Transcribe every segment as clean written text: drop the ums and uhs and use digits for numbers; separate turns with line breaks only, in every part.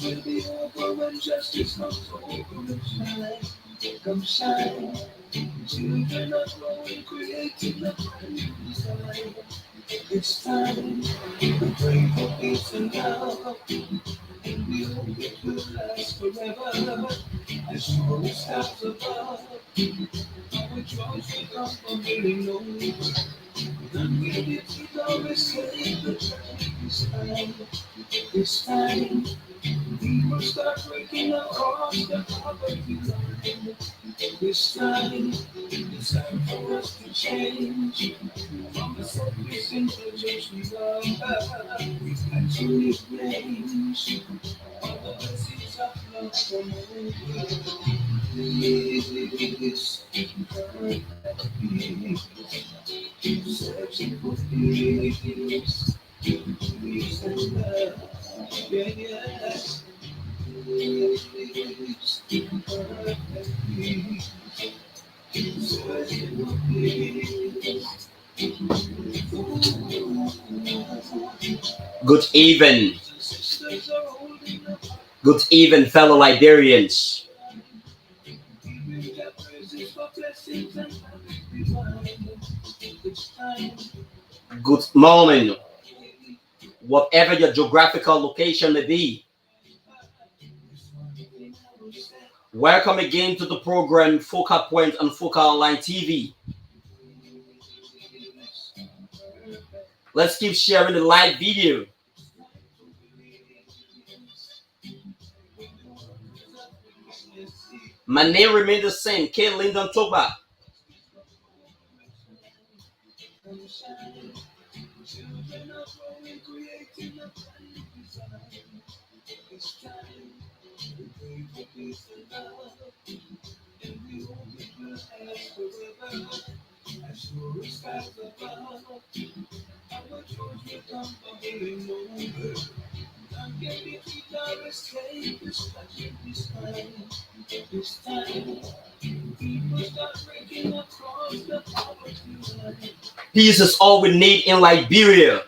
Will be over when justice comes over and shine. Children are growing, creating a brand new design. It's time to pray for peace and love, and we hope it will last forever. As sure as stars above, our joys will come from healing over. And we will always say the time is time. It's time. We will start breaking across the poverty line. This time, it's time for us to change. From the selfish individuals we love, we've got to live names. All the blessings of love from over. This peace, searching for peace, peace and love. Yeah, yes.
Good evening. Good evening, fellow Liberians. Good morning, whatever your geographical location may be. Welcome again to the program Focal Point on Focal Online TV. Let's keep sharing the live video. My name remains the same, K. Lyndon Toba. Peace is all we need in Liberia.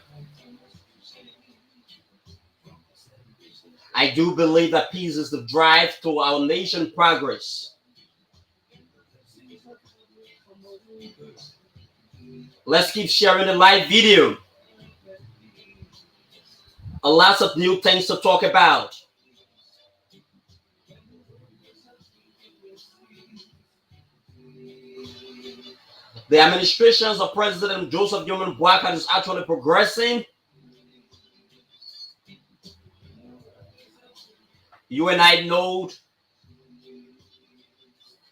I do believe that peace is the drive to our nation's progress. Let's keep sharing the live video. A lot of new things to talk about. The administrations of President Joseph Joman Boakai is actually progressing. You and I know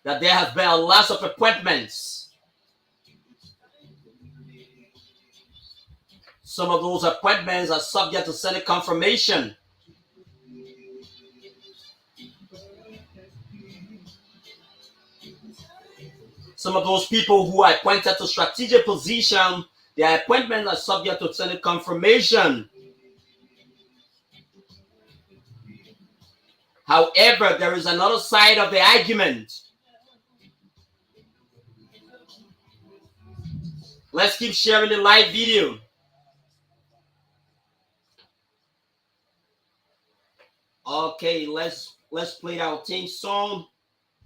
that there has been a lot of appointments. Some of those appointments are subject to Senate confirmation. Some of those people who are appointed to strategic position, their appointments are subject to Senate confirmation. However, there is another side of the argument. Let's keep sharing the live video. Okay, let's play our theme song.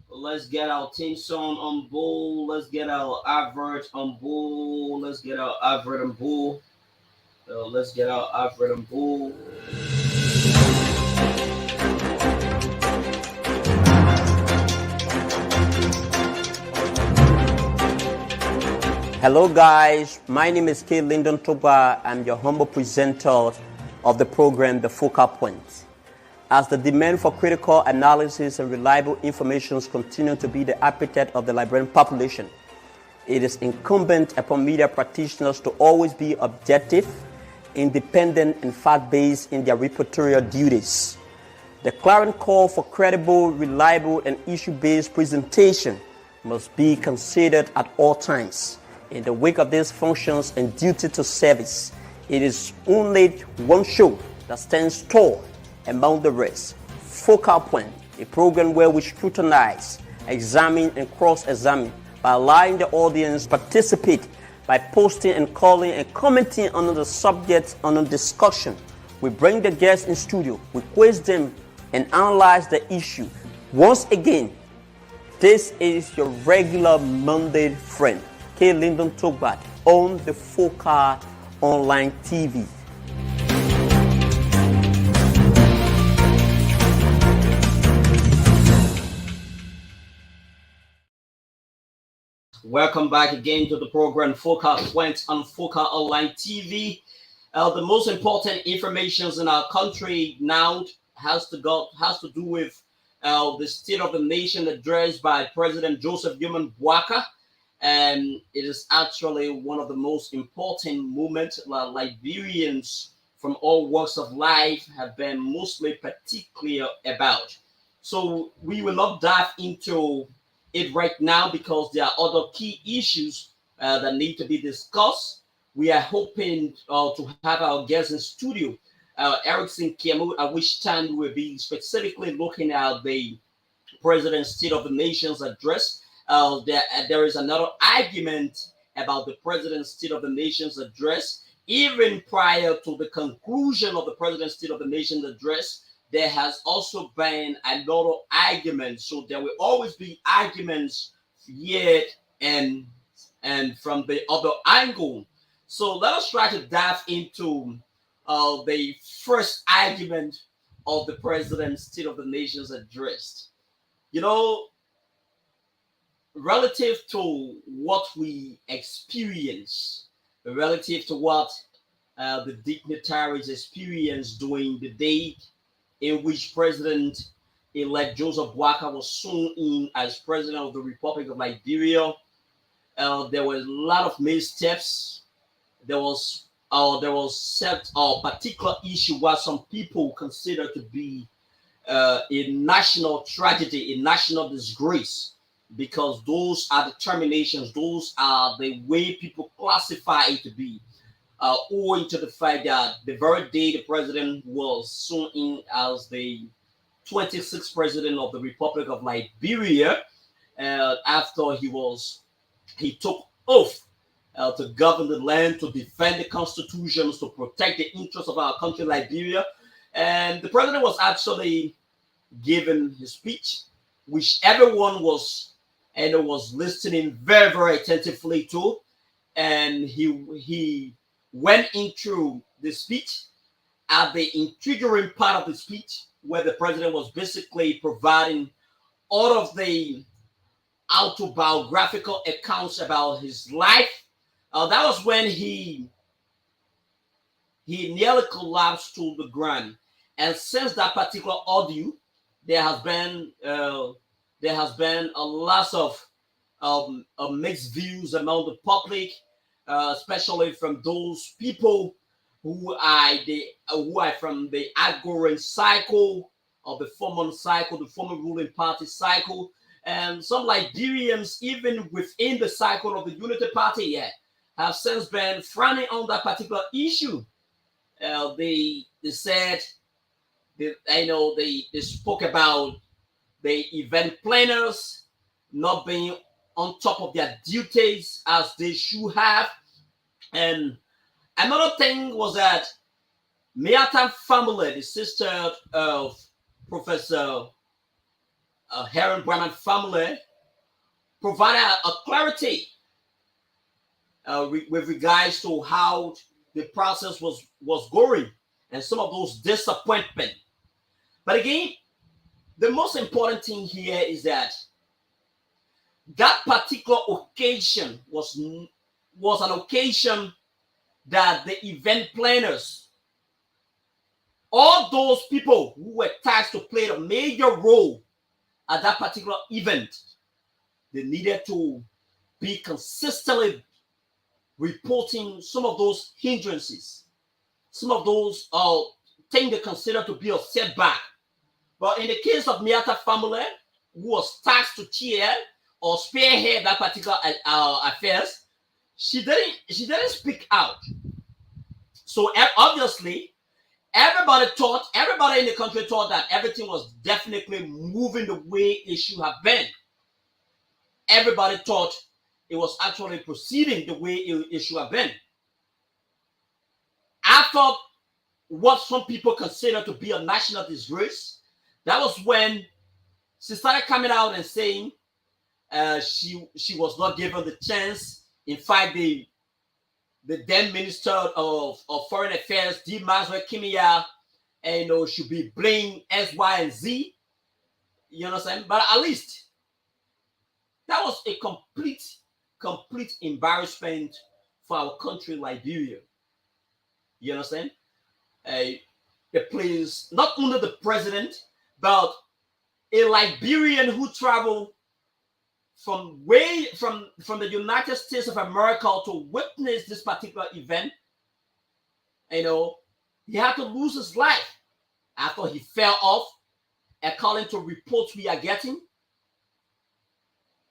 Let's get our theme song on board. Let's get our advert on board. Let's get our advert on board. Let's get our advert on board. Hello guys, my name is K. Lyndon Toba. I'm your humble presenter of the program The Focal Point. As the demand for critical analysis and reliable information continues to be the appetite of the Liberian population, it is incumbent upon media practitioners to always be objective, independent, and fact-based in their reportorial duties. The clarion call for credible, reliable, and issue-based presentation must be considered at all times. In the wake of these functions and duty to service, it is only one show that stands tall among the rest. Focal Point a program where we scrutinize, examine, and cross-examine by allowing the audience participate by posting and calling and commenting on the subject under discussion. We bring the guests in studio, we quiz them, and analyze the issue. Once again, this is your regular Monday friend, K. Lyndon Togbat, on the FOCA Online TV. Welcome back again to the program FOCA went on FOCA Online TV. The most important information in our country now has to do with the State of the Nation address by President Joseph Nyesom Boakai. And it is actually one of the most important movements Liberians from all walks of life have been mostly particular about. So we will not dive into it right now because there are other key issues that need to be discussed. We are hoping to have our guests in studio, Erickson Kiamu, at which time we'll be specifically looking at the President's State of the Nation's address. There is another argument about the President's State of the Nation's address. Even prior to the conclusion of the President's State of the Nation's address, there has also been another argument. So there will always be arguments yet and from the other angle. So let us try to dive into the first argument of the President's State of the Nation's address. You know, relative to what we experience, relative to what the dignitaries experienced during the day in which President-elect Joseph Boakai was sworn in as President of the Republic of Liberia, there were a lot of missteps. There was set a particular issue what some people consider to be a national tragedy, a national disgrace, because those are the terminations, those are the way people classify it to be, owing to the fact that the very day the president was sworn in as the 26th president of the Republic of Liberia, after he took oath to govern the land, to defend the constitutions, to protect the interests of our country, Liberia. And the president was actually given his speech, which everyone was listening very, very attentively to. And he went into the speech at the intriguing part of the speech where the president was basically providing all of the autobiographical accounts about his life. That was when he nearly collapsed to the ground. And since that particular audio, there has been a lot of mixed views among the public, especially from those people who are from the outgoing cycle of the former ruling party cycle, and some Liberians, even within the cycle of the Unity Party, have since been frowning on that particular issue. They said, they spoke about the event planners not being on top of their duties as they should have. And another thing was that Miata family, the sister of Professor Heron Brahman family, provided a clarity with regards to how the process was going and some of those disappointment. But again, the most important thing here is that particular occasion was an occasion that the event planners, all those people who were tasked to play a major role at that particular event, they needed to be consistently reporting some of those hindrances, some of those things they consider to be a setback. But in the case of Miata family, who was tasked to chair or spearhead that particular affairs, she didn't speak out. So obviously, everybody in the country thought that everything was definitely moving the way it should have been. Everybody thought it was actually proceeding the way it should have been. After what some people consider to be a national disgrace, that was when she started coming out and saying she was not given the chance. In fact, the then Minister of Foreign Affairs, D. Mazwe Kimia, and should be blamed X, Y, and Z. You understand? But at least that was a complete embarrassment for our country, Liberia. You understand? The place, not only the president, but a Liberian who traveled from the United States of America to witness this particular event. He had to lose his life after he fell off. According to reports we are getting,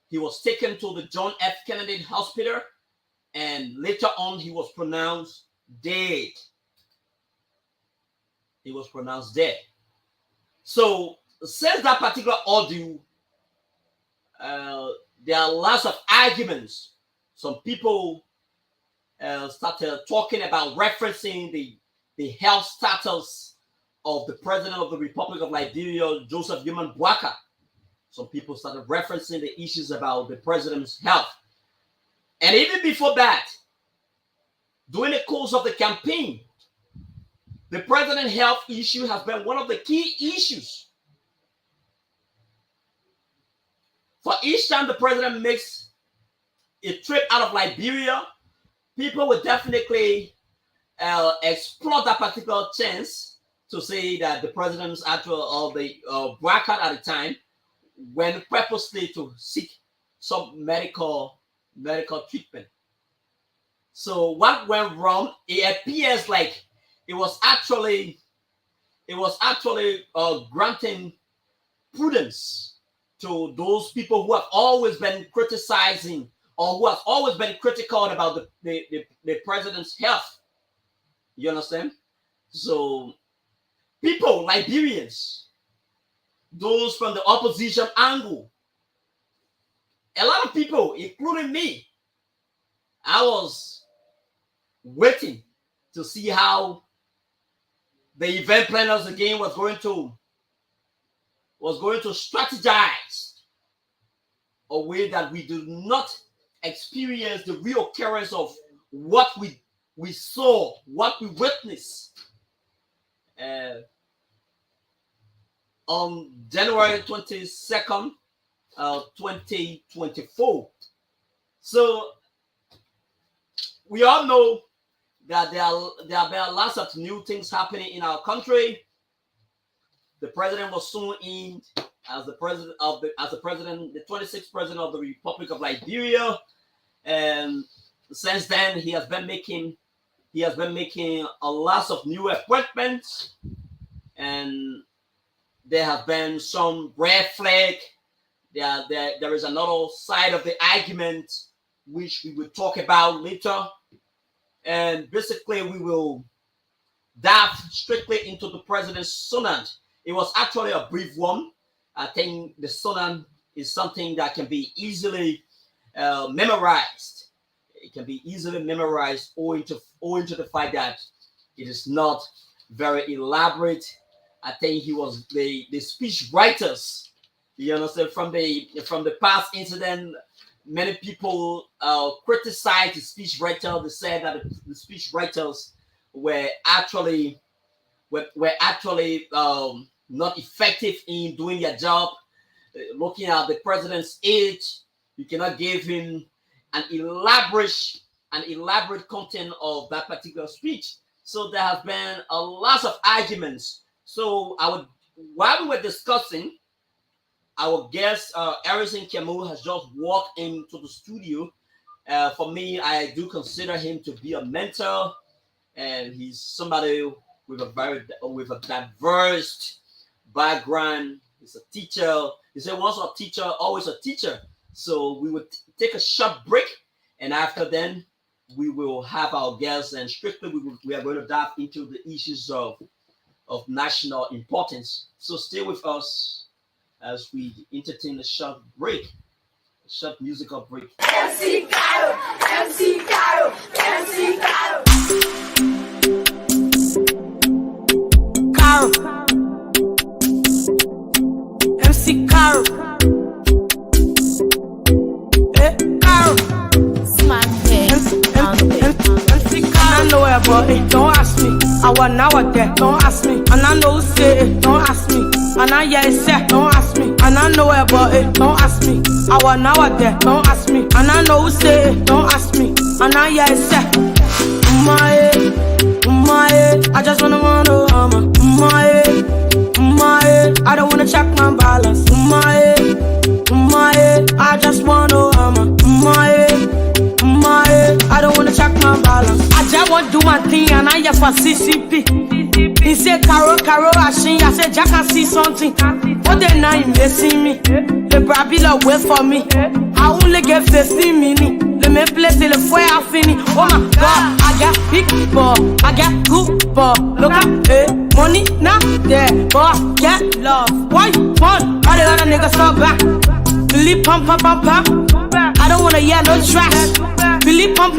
he was taken to the John F. Kennedy Hospital, and later on he was pronounced dead. He was pronounced dead. So since that particular ordeal, there are lots of arguments. Some people started talking about referencing the health status of the president of the Republic of Liberia, Joseph Yoman Boakai. Some people started referencing the issues about the president's health. And even before that, during the course of the campaign, the president's health issue has been one of the key issues. For each time the president makes a trip out of Liberia, people will definitely explore that particular chance to say that the president's actual or the Boakai at the time went purposely to seek some medical treatment. So what went wrong? It appears like it was actually granting prudence to those people who have always been criticizing or who have always been critical about the president's health. You understand? So people, Liberians, those from the opposition angle, a lot of people, including me, I was waiting to see how the event planners again was going to strategize a way that we do not experience the reoccurrence of what we saw, what we witnessed on January 22nd, 2024. So we all know that there have been lots of new things happening in our country. The president was sworn in as the 26th president of the Republic of Liberia, and since then he has been making a lot of new appointments, and there have been some red flag. There is another side of the argument which we will talk about later, and basically we will dive strictly into the president's sonant. It was actually a brief one. I think the sonant is something that can be easily memorized. It can be easily memorized owing to the fact that it is not very elaborate. I think he was the speech writers. You understand, from the past incident, many people criticized the speech writer. They said that the speech writers were actually not effective in doing their job. Looking at the president's age, you cannot give him an elaborate content of that particular speech. So there has been a lot of arguments. So while we were discussing, our guest Harrison Kemu has just walked into the studio. For me, I do consider him to be a mentor, and he's somebody with a diverse background. He's a teacher. He said once a teacher, always a teacher. So we would take a short break, and after then we will have our guests, and strictly we are going to dive into the issues of
of national importance. So stay with us as we entertain a short break, a short musical break.
MC Caro, MC Caro, MC Caro. Caro, MC Caro. Caro. Smack MC Caro. I know about it, don't ask me. I want now or there, don't ask me. And I know say it, don't ask me. And I yeah it's set, don't ask me. And I know about it, don't ask me. I want now or there, don't ask me. And I know say it, don't ask me. And I yeah it's set. My head, I just wanna run my head, I don't wanna check my balance. My head, I just wanna my head, I don't wanna check my balance. I just want to do my thing and I here for CCP. He said Caro, I said Jack can see something. What they now investing me? The Brabila wait for me. I only get 15 minutes. Let me play till the fire finish. Oh my God, I got big ball, I got good ball. Look at money not there, but I get love. Why you want? All the other niggas so back. Billy pump. I don't wanna hear no trash. Billy pump.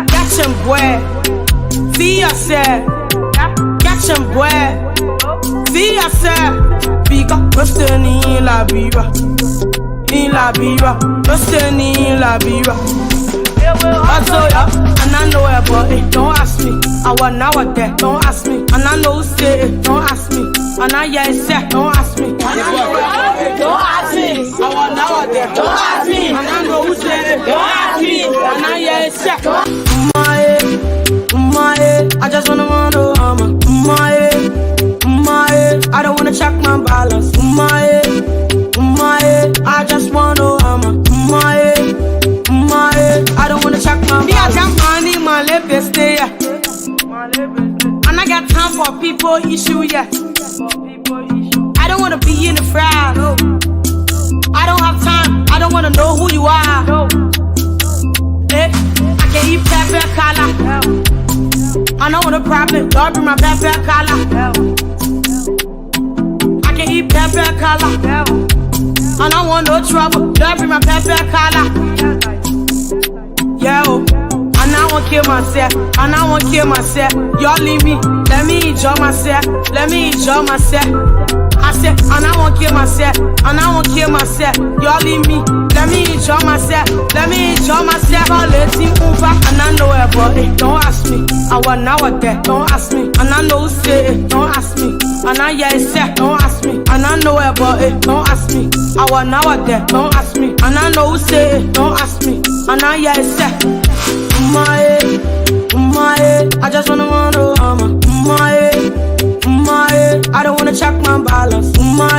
Catch him, boy. See yourself. Catch him, boy. See yourself. Big up, Rustin in La Bira. In La Bira. Rustin in La Bira. And I know about it, don't ask me. I want now or there, don't ask me. And I know say it, don't ask me. And I yeah it's set, don't ask me. And I know about it, don't ask me. I want now or there, don't ask me. And I know who said it, don't ask me. And I yeah it's set. My head, I just wanna run my head, I don't wanna check my balance. My head, I just wanna my head, I don't wanna check my balance. Me, I got money, my lip stay, yeah. And I got time for people issue, yeah. I don't wanna be in the crowd, no. I don't have time, I don't wanna know who you are, no. I can eat pepper color. I don't want a problem, Lord, bring my pepper color. I can eat pepper color. I don't want no trouble, Lord, bring my pepper color. Yo, and I won't kill myself, and I won't kill myself. Y'all leave me, let me enjoy myself, let me enjoy myself. I said, and I won't kill myself, and I won't kill myself. Y'all leave me, let me enjoy myself, let me enjoy myself. All let's over, and I know about it, don't ask me. I want now or there, don't ask me. And I know say it, don't ask me. And I yeah it's set, don't ask me. And I know about it, don't ask me. I want now or there, don't ask me. And I know say it, don't ask me. And I yeah it's set. My head, I just wanna run my head, I don't wanna check my balance. My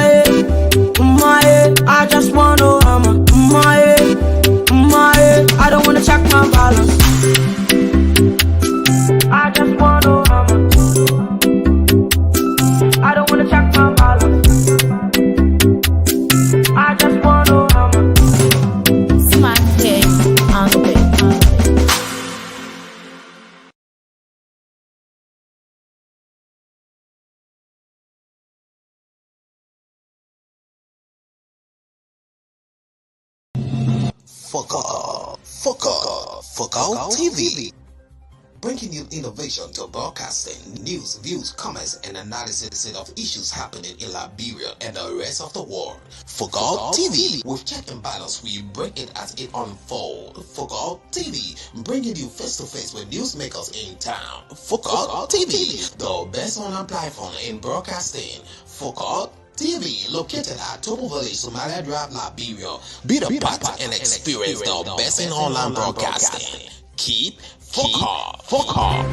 head, I just wanna my head, I don't wanna check my balance. I just wanna I don't wanna check my balance. I just wanna Smack it on the beat.
Fuck out TV. Bringing you innovation to broadcasting, news, views, comments, and analysis of issues happening in Liberia and the rest of the world. Fuck out TV. With check and balance, we break it as it unfolds. Fuck out TV. Bringing you face to face with newsmakers in town. Fuck out TV. The best online platform in broadcasting. Fuck out TV, located at Topo Village, Somalia Drive, Liberia. Be the part and experience the best in online broadcasting. Keep fuck off.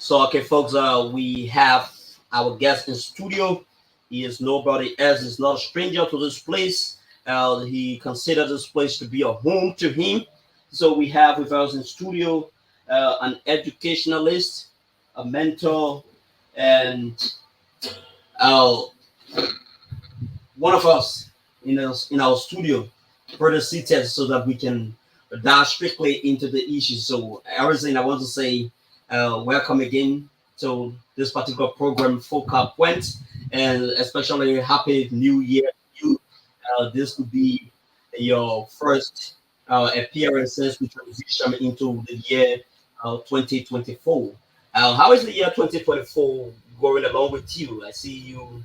So, okay, folks, we have our guest in studio. He is nobody else. He's not a stranger to this place. He considers this place to be a home to him. So we have with us in studio an educationalist, a mentor, and uh, one of us in our studio, further seated so that we can dive strictly into the issues. So, everything I want to say, welcome again to this particular program, Focal Point, and especially Happy New Year to you. This could be your first appearance since we transition into the year 2024. How is the year 2024 going along with you? I see you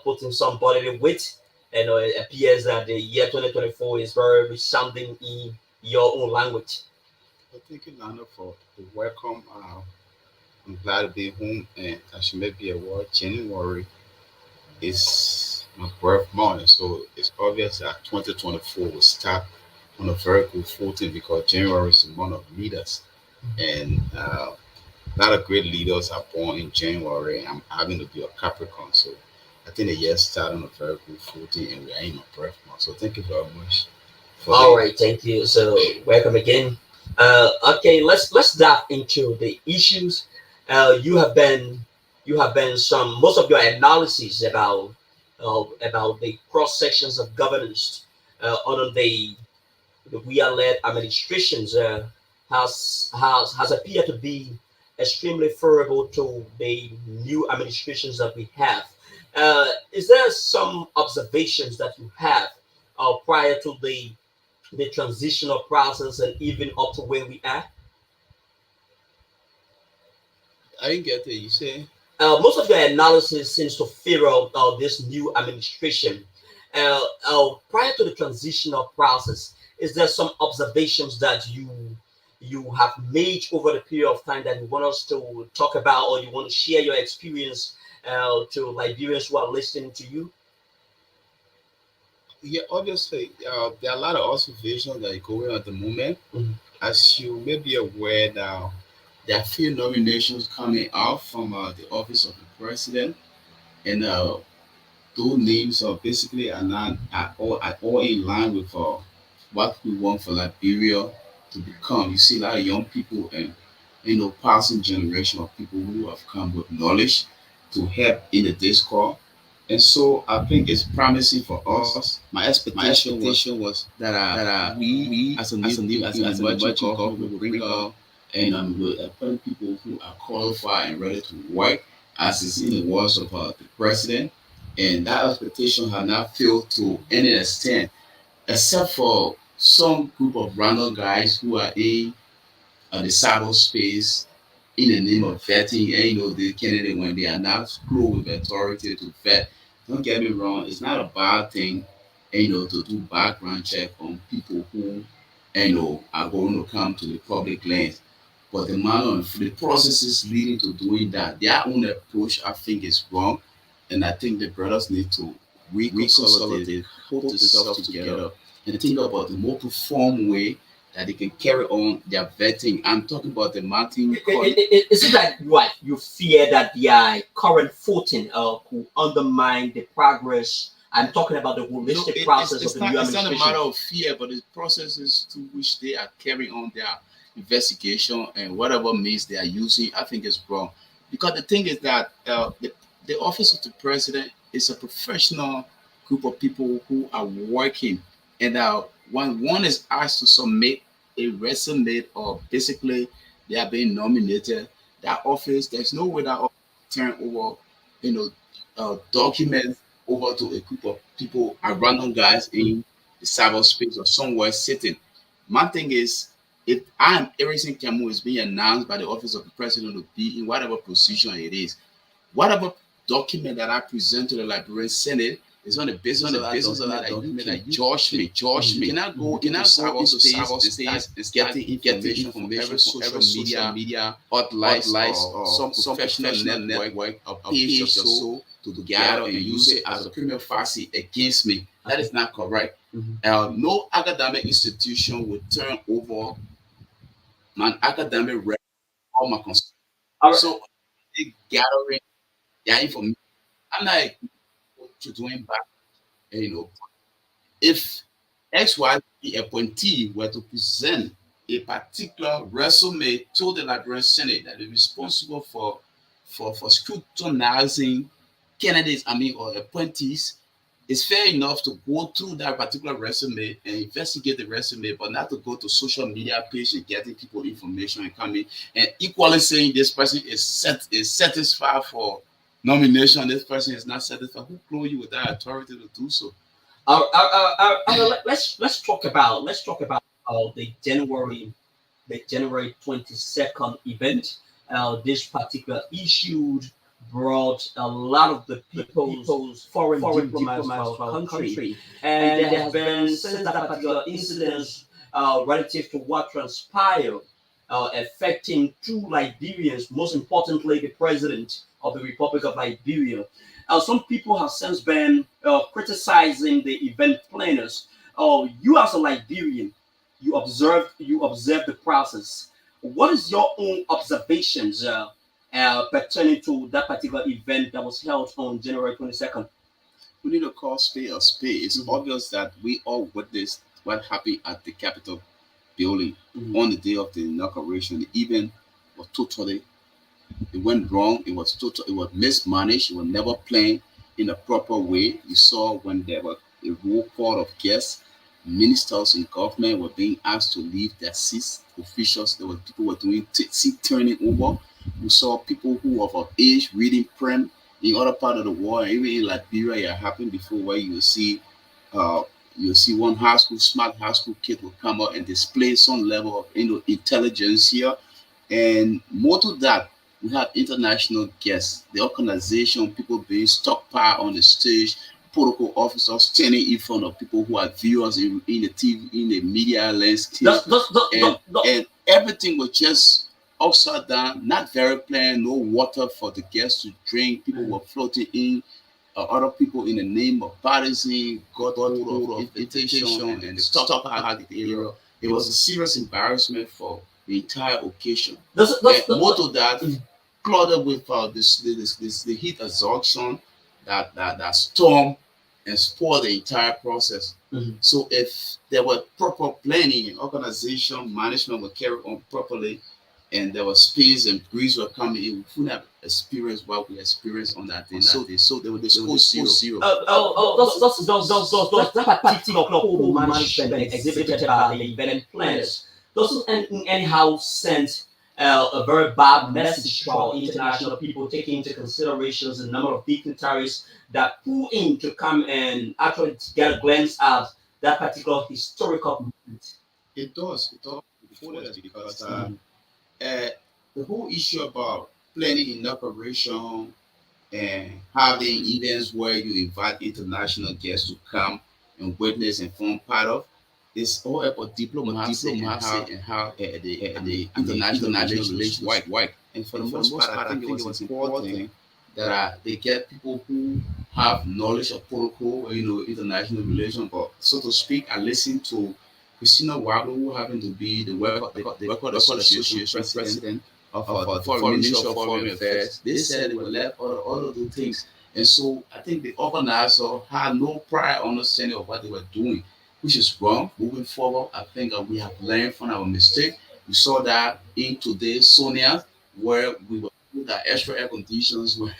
putting some bodily weight, and it appears that the year 2024 is very resounding in your own language.
Well, thank you, Lana, for the welcome. I'm glad to be home, and as you may be aware, January is my birth month, so it's obvious that 2024 will start on a very good footing because January is the month of leaders, and a lot of great leaders are born in January. I'm having to be a Capricorn, so I think the year started on a very good footing, and we are in my birth month. So thank you very much for
All
the
right, thank you. So, welcome again. Okay, let's dive into the issues. You have been some most of your analysis about the cross sections of governance under the we are led administrations has appeared to be extremely favorable to the new administrations that we have. Is there some observations that you have prior to the transitional process and even up to where we are?
I didn't get it. You say
Most of your analysis seems to favor this new administration. Prior to the transitional process, is there some observations that you have made over the period of time that you want us to talk about, or you want to share your experience to Liberians who are listening to you?
yeah, obviously, there are a lot of observations that are going on at the moment.
Mhm.
As you may be aware now, there are few nominations coming out from the office of the president, and those names are basically are not at all in line with what we want for Liberia to become. You see a lot of young people and passing generation of people who have come with knowledge to help in the discourse. And so I think it's promising for us. My expectation was that we as an emerging government will bring up and will appoint people who are qualified and ready to work, as is in the words of the president. And that expectation has not failed to any extent, except for some group of random guys who are in the cyberspace in the name of vetting, and the candidate when they are not close with authority to vet. Don't get me wrong, it's not a bad thing, to do background check on people who are going to come to the public lands. But the manner and the processes leading to doing that, their own approach, I think, is wrong. And I think the brothers need to reconsolidate, put themselves together, and think about the more profound way that they can carry on their vetting. I'm talking about the Martin Court.
Is it that what you fear that the current footing could undermine the progress? I'm talking about the
No,
holistic process
it's
of the new
not a
administration.
matter of fear, but the processes to which they are carrying on their investigation and whatever means they are using, I think is wrong. Because the thing is that the office of the president is a professional group of people who are working, and when one is asked to submit a resume or basically they are being nominated, that office, there's no way that office turn over, you know, documents over to a group of people, are random guys in the cyberspace or somewhere sitting. My thing is, if I am Erison Camus is being announced by the office of the president to be in whatever position it is, whatever document that I present to the Liberian Senate is on the basis of that document that you judge me. You cannot go into cyberspace and getting information from every social media outlets or some professional network or page or so to gather and use it as a prima facie against me. That is not correct.
Mhm.
No academic institution will turn over my academic record or my
All right.
So they gathering their information. I'm like, what you doing back, you know, if XYZ appointee were to present a particular resume to the Liberian Senate that is responsible for scrutinizing candidates, I mean, or appointees, it's fair enough to go through that particular resume and investigate the resume, but not to go to social media page and getting people information and coming and equally saying this person is satisfied for nomination, this person is not satisfied. Who clothed you with that authority to do so?
Let's talk about the January 22nd event. This particular issue brought a lot of the people's foreign diplomats to our country. And there has been, since that particular incident, relative to what transpired, affecting two Liberians, most importantly, the president of the Republic of Liberia. Some people have since been criticizing the event planners. You as a Liberian, you observe the process. What is your own observations pertaining to that particular event that was held on January 22nd?
We need to call spade a spade. It's obvious that we all witnessed what happened at the Capitol building on the day of the inauguration. The event was totally, it went wrong. It was mismanaged. It was never planned in a proper way. You saw when there was a roll call of guests, ministers in government were being asked to leave their seats. Officials, there were people were doing seat turning over. We saw people who were of age reading print in other part of the world, even in Liberia, it happened before, where uh, you see one smart high school kid will come out and display some level of intelligence here. And more to that, we have international guests, the organization, people being stockpiled on the stage, protocol officers standing in front of people who are viewers in the TV, in the media landscape. And everything was just upside down, not very plain, no water for the guests to drink. People were floating in, other people in the name of partisan got hold of invitation and the stop at the area. It was a serious embarrassment for the entire occasion. More to that, clouded with the heat exhaustion that storm and spoiled the entire process. So if there were proper planning and organization, management were carried on properly, and there was space and breeze were coming in, we couldn't have experienced what we experienced on that day. So they were disposed zero.
That particular poor management exhibited by the event planners doesn't anyhow send a very bad message to our international people, taking into considerations the number of dignitaries that pull in to come and actually get a glance at that particular historical moment.
It does. It does. Because the whole issue about planning inauguration and having events where you invite international guests to come and witness and form part of, it's all about diplomacy and how the international relations work. And for the most part, I think it was important that they get people who have knowledge of protocol, international relations. But so to speak, I listened to Christina Wagner, who happened to be the Record Association president of the Foreign Ministry of Foreign Affairs. They said they were left other do things. And so I think the organizer had no prior understanding of what they were doing, which is wrong. Moving forward, I think we have learned from our mistake. We saw that in today's Sonia, where we were with our extra air conditions, where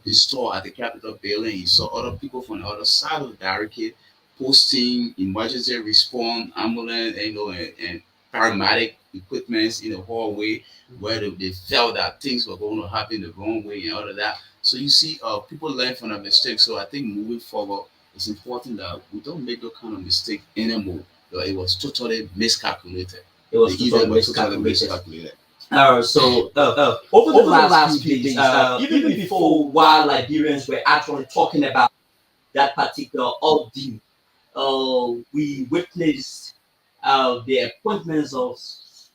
installed at the Capitol building. You saw other people from the other side of the barricade posting emergency response, ambulance, and paramedic equipments in the hallway, where they felt that things were going to happen the wrong way and all of that. So you see, people learn from their mistakes. So I think moving forward, it's important that we don't make that kind of mistake anymore. It was totally miscalculated.
Miscalculated. Over the last few days, even before, while Liberians were actually talking about that particular ordeal, we witnessed the appointments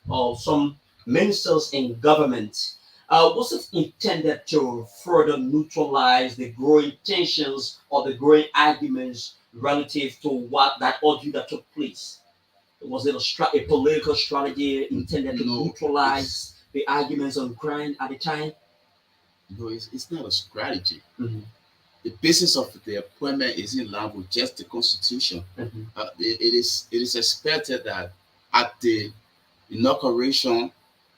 of some ministers in government. Was it intended to further neutralize the growing tensions or the growing arguments relative to what that ordeal that took place? Was it a political strategy intended to neutralize the arguments on grind at the time?
No, it's not a strategy.
Mm-hmm.
The basis of the appointment is in line with just the constitution.
Mm-hmm.
It is expected that at the inauguration,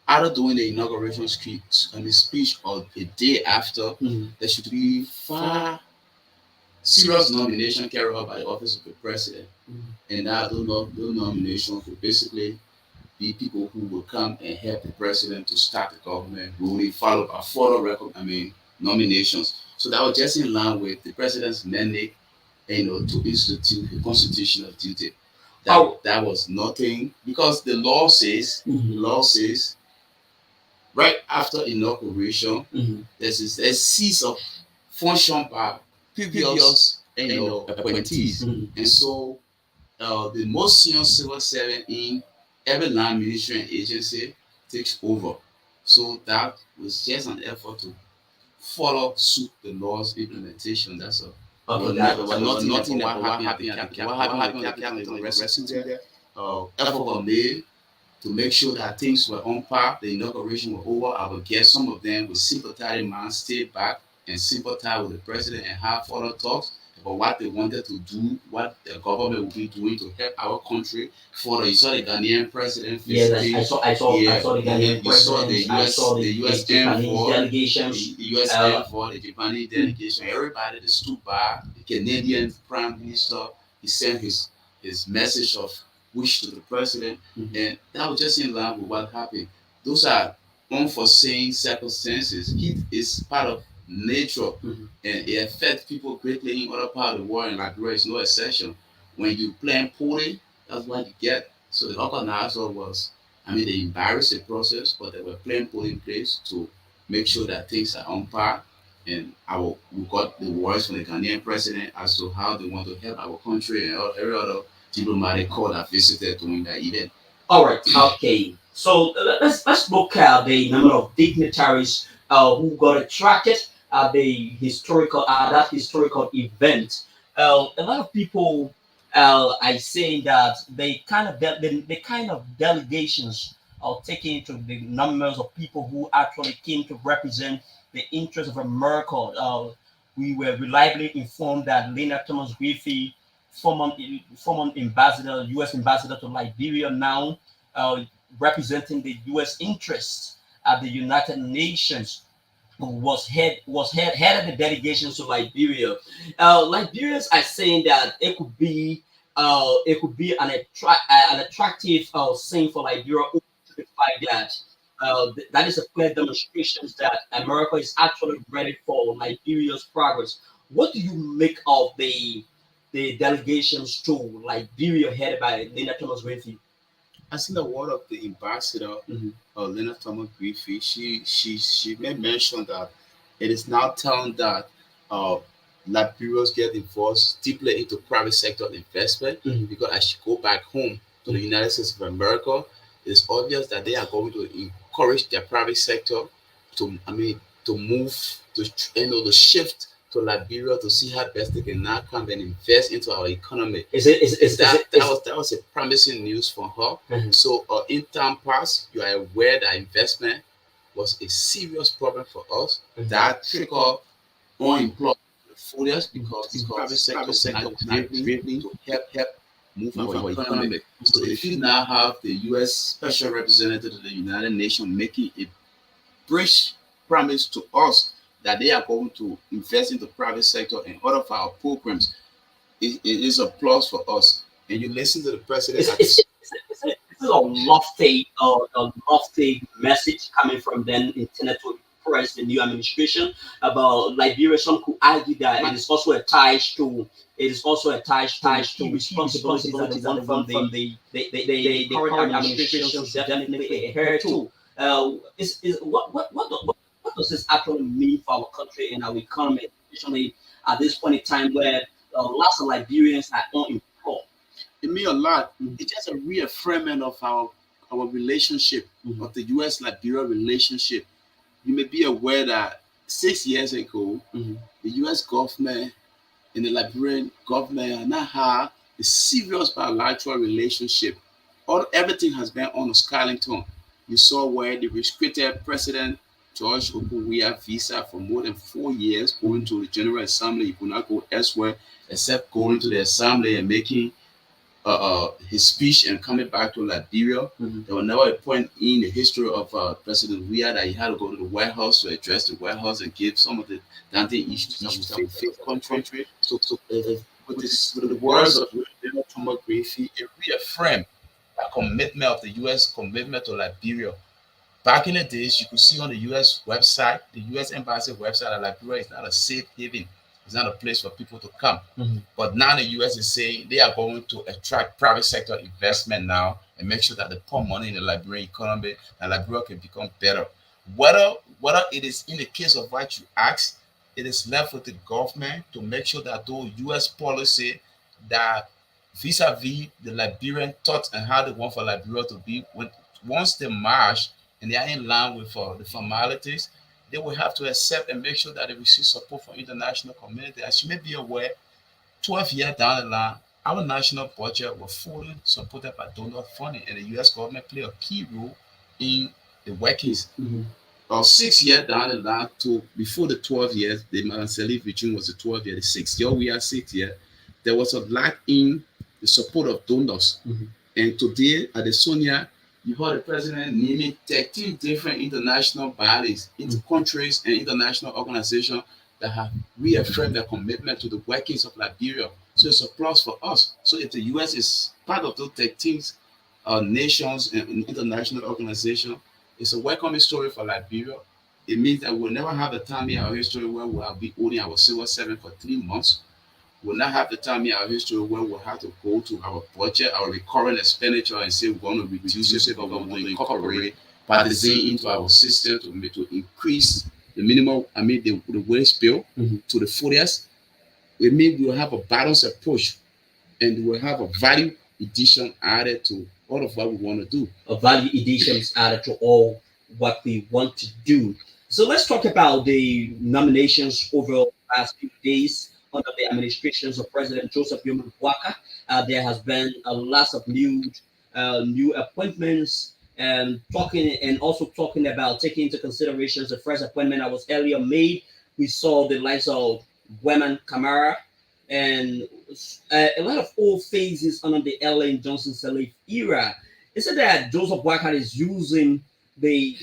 either during the inauguration speech or a day after,
Mm-hmm.
there should be far serious nomination carried out by the office of the president.
Mm-hmm.
And that those nominations will basically be people who will come and help the president to start the government, ruling, followed by further nominations. So that was just in line with the president's mandate, to institute a constitutional duty. That was nothing because the law says, right after inauguration, there's a cease of function by previous appointees. And so the most senior civil servant in every land ministry and agency takes over. So that was just an effort to follow suit the law's implementation. That's all.
Okay,
That was nothing about what happened at the Capitol Residency there. Effort was made to make sure that things were on par. The inauguration was over. I would guess some of them with sympathetic minds stayed back and sympathize with the president and have further talks about what they wanted to do, what the government would be doing to help our country. Further, you saw the Ghanaian president.
Yes, I saw the Ghanaian president. I saw the
US
Japanese delegations.
The US envoy, the Japanese delegation, everybody that stood by, the Canadian Prime Minister, he sent his message of wish to the president, and that was just in line with what happened. Those are unforeseen circumstances. Heat is part of nature, and it affects people greatly in other parts of the world, and Liberia is no exception. When you plan poorly, that's what you get. So the organizer they embarrassed the process, but they were playing poorly in place to make sure that things are on par. And we got the words from the Ghanaian president as to how they want to help our country and every other diplomatic corps that visited during that event.
All right. Okay. So let's look at the number of dignitaries who got attracted at that historical event. A lot of people are saying that the kind of delegations are taken to the numbers of people who actually came to represent the interests of America. We were reliably informed that Lena Thomas Griffey, former ambassador, U.S. ambassador to Liberia, now representing the U.S. interests at the United Nations, was head of the delegation to Liberia. Liberians are saying that it could be an attractive thing for Liberia to the fact that that is a clear demonstration that America is actually ready for Liberia's progress. What do you make of the delegations to Liberia headed by Lena Thomas Griffey?
I seen the word of the ambassador, Lena Thomas Griffey. She made mention that it is now telling that Liberians get involved deeply into private sector investment, because as you go back home to the United States of America, it's obvious that they are going to encourage their private sector to move to shift to Liberia to see how best they can now come and invest into our economy. That was a promising news for her. So in time past, you are aware that investment was a serious problem for us. That triggered unemployment portfolios because the private sector is not contributing to help move our economy. So if you now have the U.S. Special Representative to the United Nations making a brief promise to us that they are going to invest in the private sector and other of our programs, it is a plus for us. And you listen to the president.
This is a lofty message coming from then intended to impress the new administration about Liberia. Some could argue that it is also attached to responsibilities that from the current administration is definitely adhere to. What does this actually mean for our country and our economy, especially at this point in time where lots of Liberians are unemployed?
It means a lot. It's just a reaffirming of our relationship, of the U.S. Liberia relationship. You may be aware that 6 years ago, the U.S. government and the Liberian government now have a serious bilateral relationship. Everything has been on a scaling tone. You saw where they restricted President George Okoye visa for more than 4 years, going to the General Assembly. He could not go elsewhere except going to the Assembly and making his speech and coming back to Liberia. There was never a point in the history of President Weah that he had to go to the White House to address the White House and give some of the daunting issues that we face country. So with the words of General Thomas Grafey, it reaffirmed the commitment of the U.S. commitment to Liberia. Back in the days, you could see on the U.S. website, the U.S. Embassy website, that Liberia is not a safe haven. It's not a place for people to come. But now the U.S. is saying they are going to attract private sector investment now and make sure that they put money in the Liberian economy and Liberia can become better. Whether it is in the case of what you ask, it is left with the government to make sure that those U.S. policy that vis-a-vis the Liberian thoughts and how they want for Liberia to be, once they march and they are in line with the formalities, they will have to accept and make sure that they receive support from international community. As you may be aware, 12 years down the line, our national budget was fully supported by donor funding, and the U.S. government played a key role in the workings. 6 years down the line, to before the 12 years, the Madam Sirleaf regime was the 12 year, the 6th year, we are 6 years, there was a lack in the support of donors. And today, at the Sonia, you heard the president naming 13 different international bodies, countries and international organizations that have reaffirmed their commitment to the workings of Liberia. So it's a plus for us. So if the U.S. is part of those 13 nations and international organizations, it's a welcoming story for Liberia. It means that we'll never have a time in our history where we'll be owning our civil servant for 3 months. We'll not have the time in our history where we'll have to go to our budget, our recurrent expenditure, and say we're going to reduce it, but we're going to incorporate partisan into our system to increase the minimum, the wage bill to the fullest. It means we'll have a balanced approach and we'll have a value addition added to all of what we want to do.
A value addition is added to all what we want to do. So let's talk about the nominations over the last few days. Under the administrations of President Joseph Yomi Boakai, there has been a lot of new appointments, and talking about taking into consideration the first appointment that was earlier made. We saw the likes of Gweman Kamara and a lot of old faces under the Ellen Johnson Sirleaf era. Is it that Joseph Boakai is using the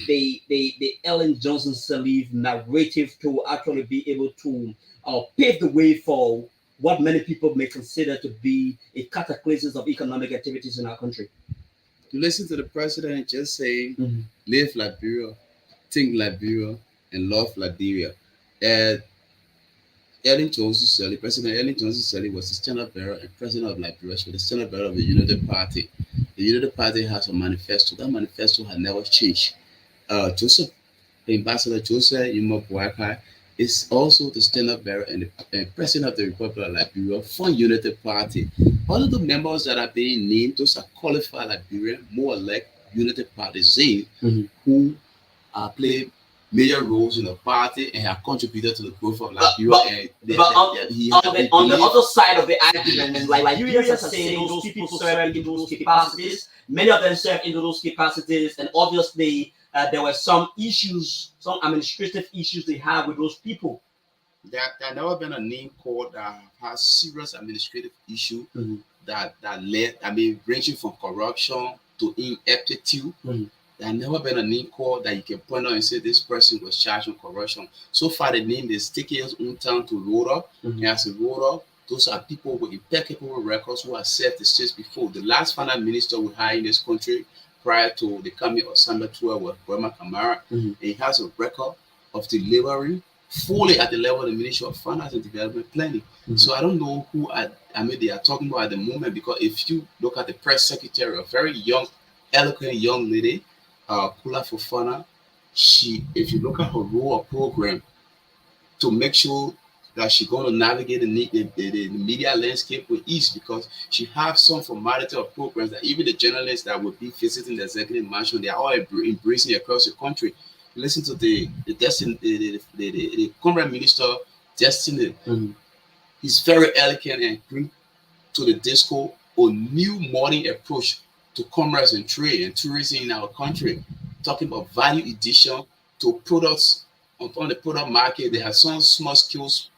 Ellen Johnson Sirleaf narrative to actually be able to pave the way for what many people may consider to be a cataclysm of economic activities in our country?
To listen to the president just saying, live Liberia, think Liberia, and love Liberia. Ellen Johnson Sirleaf, President Ellen Johnson Sirleaf was the standard bearer and president of Liberia. She was the standard bearer of the United Party. The United Party has a manifesto. That manifesto has never changed. Ambassador Joseph Yomi Boakai is also the standard bearer and the president of the Republic of Liberia for United Party. All of the members that are being named, those are qualified Liberian, more like United Partisans who play major roles in the party and have contributed to the growth of Liberia.
On the other side of the argument, like Liberians are saying, those people serve in those capacities. Many of them serve in those capacities, and obviously there were some issues, some administrative issues they have with those people.
There never been a name called that has serious administrative issue that led, ranging from corruption to ineptitude. There never been a name called that you can point out and say this person was charged with corruption. So far, the name is taking his own time to roll up. And as a roll up, those are people with impeccable records who have served the states before. The last finance minister we had in this country prior to the coming of Samuel Tuah was Gweman Kamara. And he has a record of delivering fully at the level of the Ministry of Finance and Development Planning. So I don't know who they are talking about at the moment, because if you look at the press secretary, a very young, eloquent young lady, Kula Fofana, if you look at her role or program to make sure that she's going to navigate the media landscape with ease, because she has some formality of programs that even the journalists that will be visiting the executive mansion, they are all embracing across the country. Listen to the Comrade Minister Destiny. He's very elegant and bring to the disco a new modern approach to commerce and trade and tourism in our country. talking about value addition to products on the product market. There are some small skills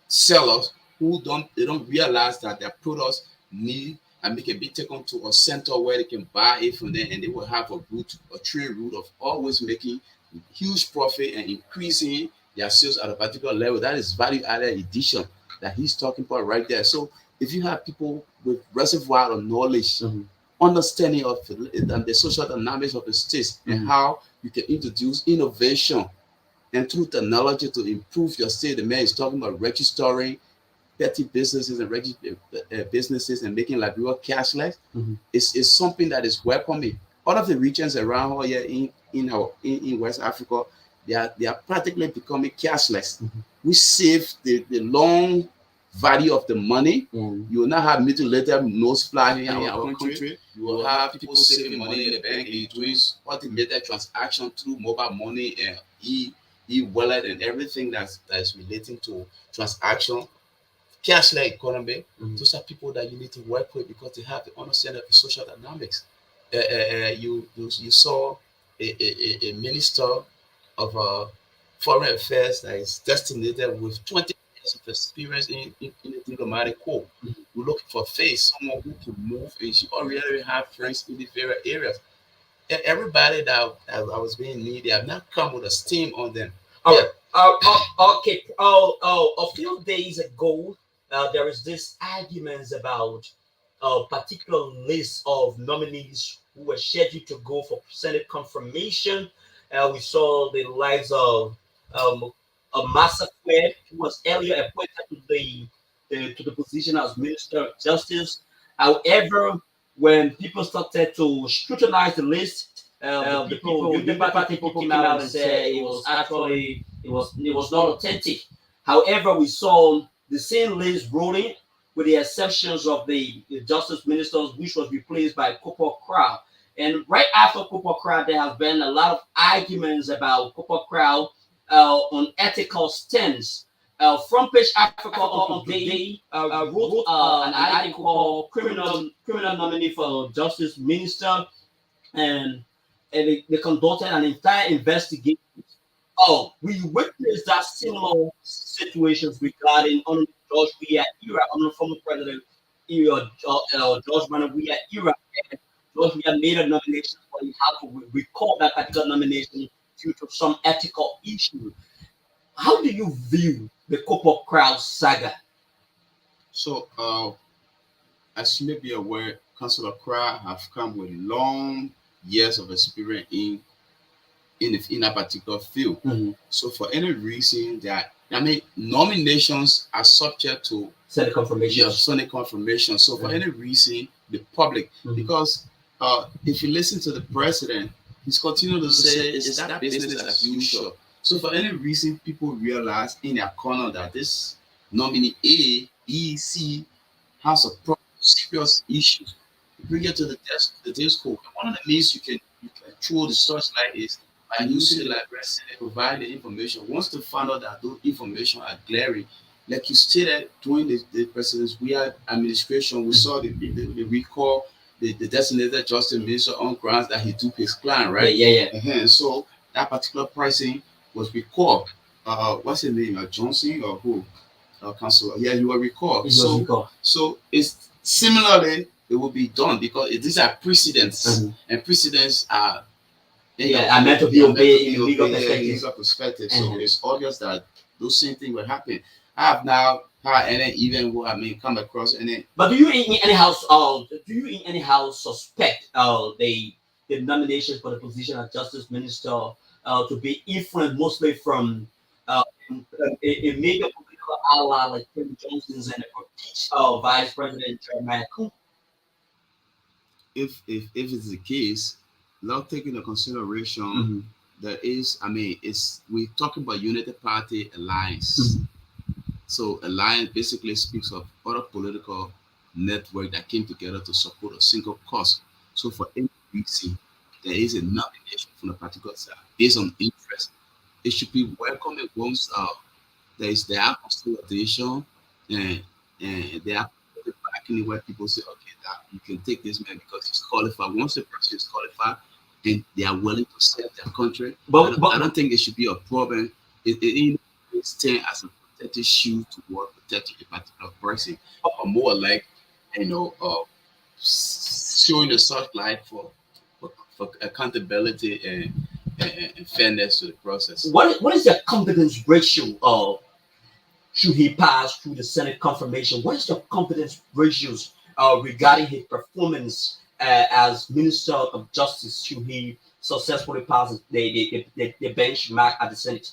sellers who don't realize that their products need and they can be taken to a center where they can buy it from them, and they will have a trade route of always making huge profit and increasing their sales at a particular level. That is value added addition that he's talking about right there. So if you have people with reservoir of knowledge, understanding of the social dynamics of the states, and how you can introduce innovation and through technology to improve your state. The man is talking about registering petty businesses and businesses and making Liberia cashless. Is something that is welcoming. All of the regions around here in West Africa, they are practically becoming cashless. We save the long value of the money. You will not have mutilated nose flying in our country. You will have people saving money in the bank and doing automated transaction through mobile money and e-wallet and everything that is relating to transaction. Cashless economy. Those are people that you need to work with because they have the understanding of the social dynamics. You saw a minister of foreign affairs that is designated with 20 years of experience in the diplomatic corps. We're looking for someone who can move, and she already have friends in the various areas. Everybody that I was being needed, they have not come with a steam on them.
Okay. A few days ago, there is this arguments about a particular list of nominees who were scheduled to go for Senate confirmation. We saw the likes of Massaquet, who was earlier appointed to the position as Minister of Justice. However, when people started to scrutinize the list, the party people came out and said it was not authentic. However, we saw the same list rolling, with the exceptions of the justice ministers, which was replaced by Cooper Crow. And right after Cooper Crow, there has been a lot of arguments about Cooper Crow on ethical stance. Front Page Africa on today wrote an article called criminal nominee for justice minister, and they conducted an entire investigation. We witnessed that similar situations regarding on George Weah era, on the former president era, George Manuel Weah era. And George Weah made a nomination, but he had to recall that particular nomination due to some ethical issue. How do you view the Cooper Crow saga?
So, as you may be aware, Councillor Crow have come with long years of experience in a particular field. So for any reason that nominations are subject to
Senate confirmation.
Yeah, Senate confirmation. So for any reason, the public, because if you listen to the president, he's continuing to say it's that business as usual. So for any reason, people realize in their corner that this nominee A, E, C has a serious issue. Bring it to the desk. One of the means you can throw the searchlight is by using the library to provide the information. Once they find out that those information are glaring, like you stated during the President's Weah administration, we saw the recall the designated justice minister on grounds that he took his client, right?
Yeah.
So that particular person was recalled. What's his name? Johnson or who? Councillor. Yeah, you were recalled. So it's similarly it will be done because these are precedents, and precedents are
are meant to be obeyed in legal
perspective. So it's obvious that those same things will happen. I have now had any even come across any.
But do you in any house suspect the nominations for the position of justice minister to be influenced mostly from a major political ally like Tim Johnson's and a Vice President Jeremiah Coon?
If it's the case, not taking into consideration, there is, we're talking about United Party Alliance. So alliance basically speaks of other political network that came together to support a single cause. So for any reason, there is a nomination from a particular side based on interest. It should be welcome once there are consolidation and there are backing where people say, okay, that you can take this man because he's qualified. Once the person is qualified, and they are willing to serve their country.
But
I don't think it should be a problem. It stand as a protective shield toward protecting a particular person, or more like, you know, showing the such light for accountability and fairness to the process.
what is the confidence ratio of should he pass through the Senate confirmation? What is the confidence ratios regarding his performance as Minister of Justice? Should he successfully pass the benchmark at the Senate?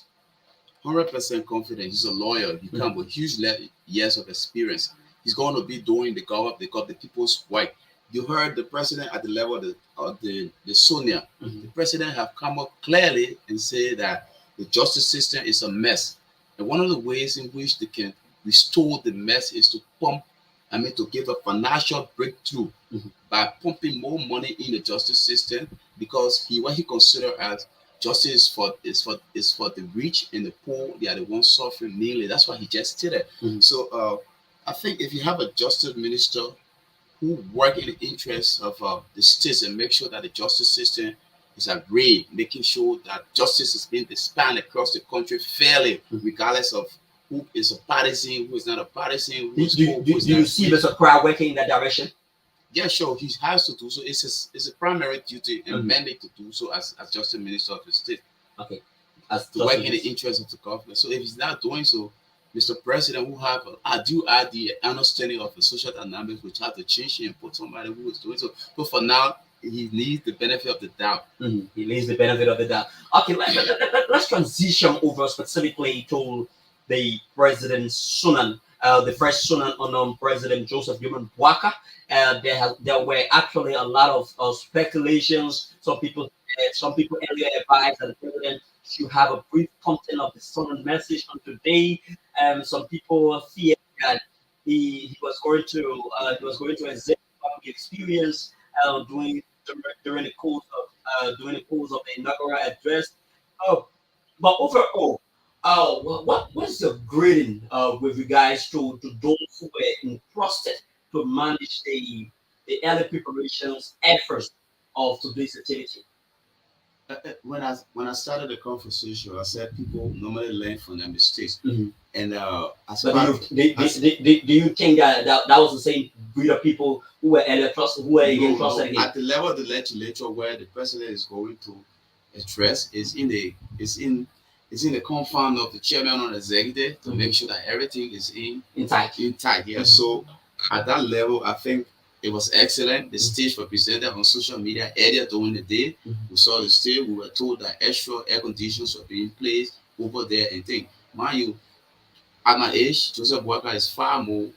100% confident. He's a lawyer. He comes with huge years of experience. He's going to be doing the people's work. You heard the president at the level of the Sonia. The president have come up clearly and said that the justice system is a mess. And one of the ways in which they can restore the mess is to to give a financial breakthrough by pumping more money in the justice system, because what he considered as justice is for the rich and the poor. They are the ones suffering mainly. That's why he just did it. So I think if you have a justice minister who work in the interests of the states and make sure that the justice system is agreed, making sure that justice is being expanded across the country fairly, regardless of who is a partisan, who is not a partisan.
Do you see Mr. Crowd working in that direction?
Yeah, sure. He has to do so. It's a primary duty and mandate to do so as Justice Minister of the state.
Okay.
To work in the interest of the government. So if he's not doing so, Mr. President will have the understanding of the social dynamics, which have to change and put somebody who is doing so. But for now, he needs the benefit of the doubt.
He needs the benefit of the doubt. Okay, let's transition over specifically to the President's Sunan, the first Sunan on President Joseph Newman Boakai. There were actually a lot of speculations. Some people earlier advised that the president should have a brief content of the Sunan message on today. Some people feared that he was going to exert public experience during the course of the inaugural address. But overall, what is your grading with regards to those who were entrusted to manage the early preparations efforts of today's activity?
When I started the conversation, I said people normally learn from their mistakes, and
do you think that was the same breed of people who were earlier trusted, who were again trusted again?
At the level of the legislature, where the president is going to address, is in the confine of the chairman of the executive to make sure that everything is intact. Yeah. So at that level, I think it was excellent. The stage was presented on social media earlier during the day. We saw the stage. We were told that extra air conditions were being placed over there and things. Mind you, at my age, Joseph Boakai is far more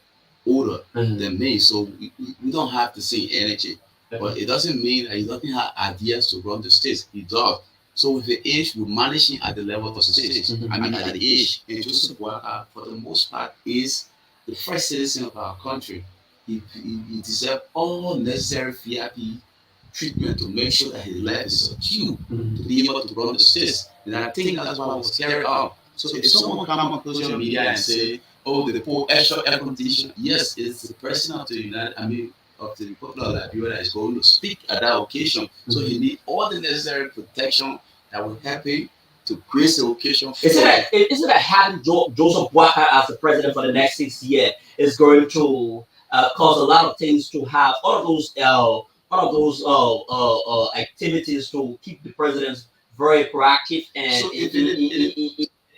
older than me, so we don't have the same energy. But it doesn't mean that he doesn't have ideas to run the state. He does. So with the age, we're managing at the level of the state. At the age, and Joseph Boakai, for the most part, is the first citizen of our country. He deserves all necessary VIP treatment to make sure that his life is secure to be able to run the state. And I think that's why I was carried out. So if someone come on social media and say, "Oh, the poor extra air condition," yes, it's the president of the Republic of Liberia that is going to speak at that occasion. So he needs all the necessary protection that will help him to grace the occasion.
Is it that having Joseph Boakai as the president for the next 6 years is going to cause a lot of things to have all of those activities to keep the president very proactive and
so if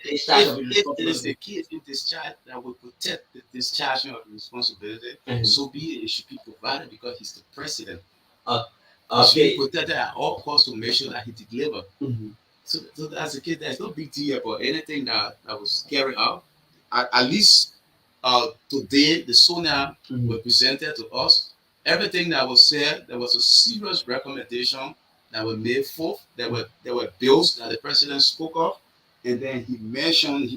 it is the key in discharge that will protect the discharging of responsibility, so be it. It should be provided because he's the president. He should be protected at all costs to make sure that he delivers. So that's the case. There's no big deal about anything that was carried out. At least today, the Sonia were presented to us. Everything that was said, there was a serious recommendation that were made forth. There were bills that the president spoke of, and then he mentioned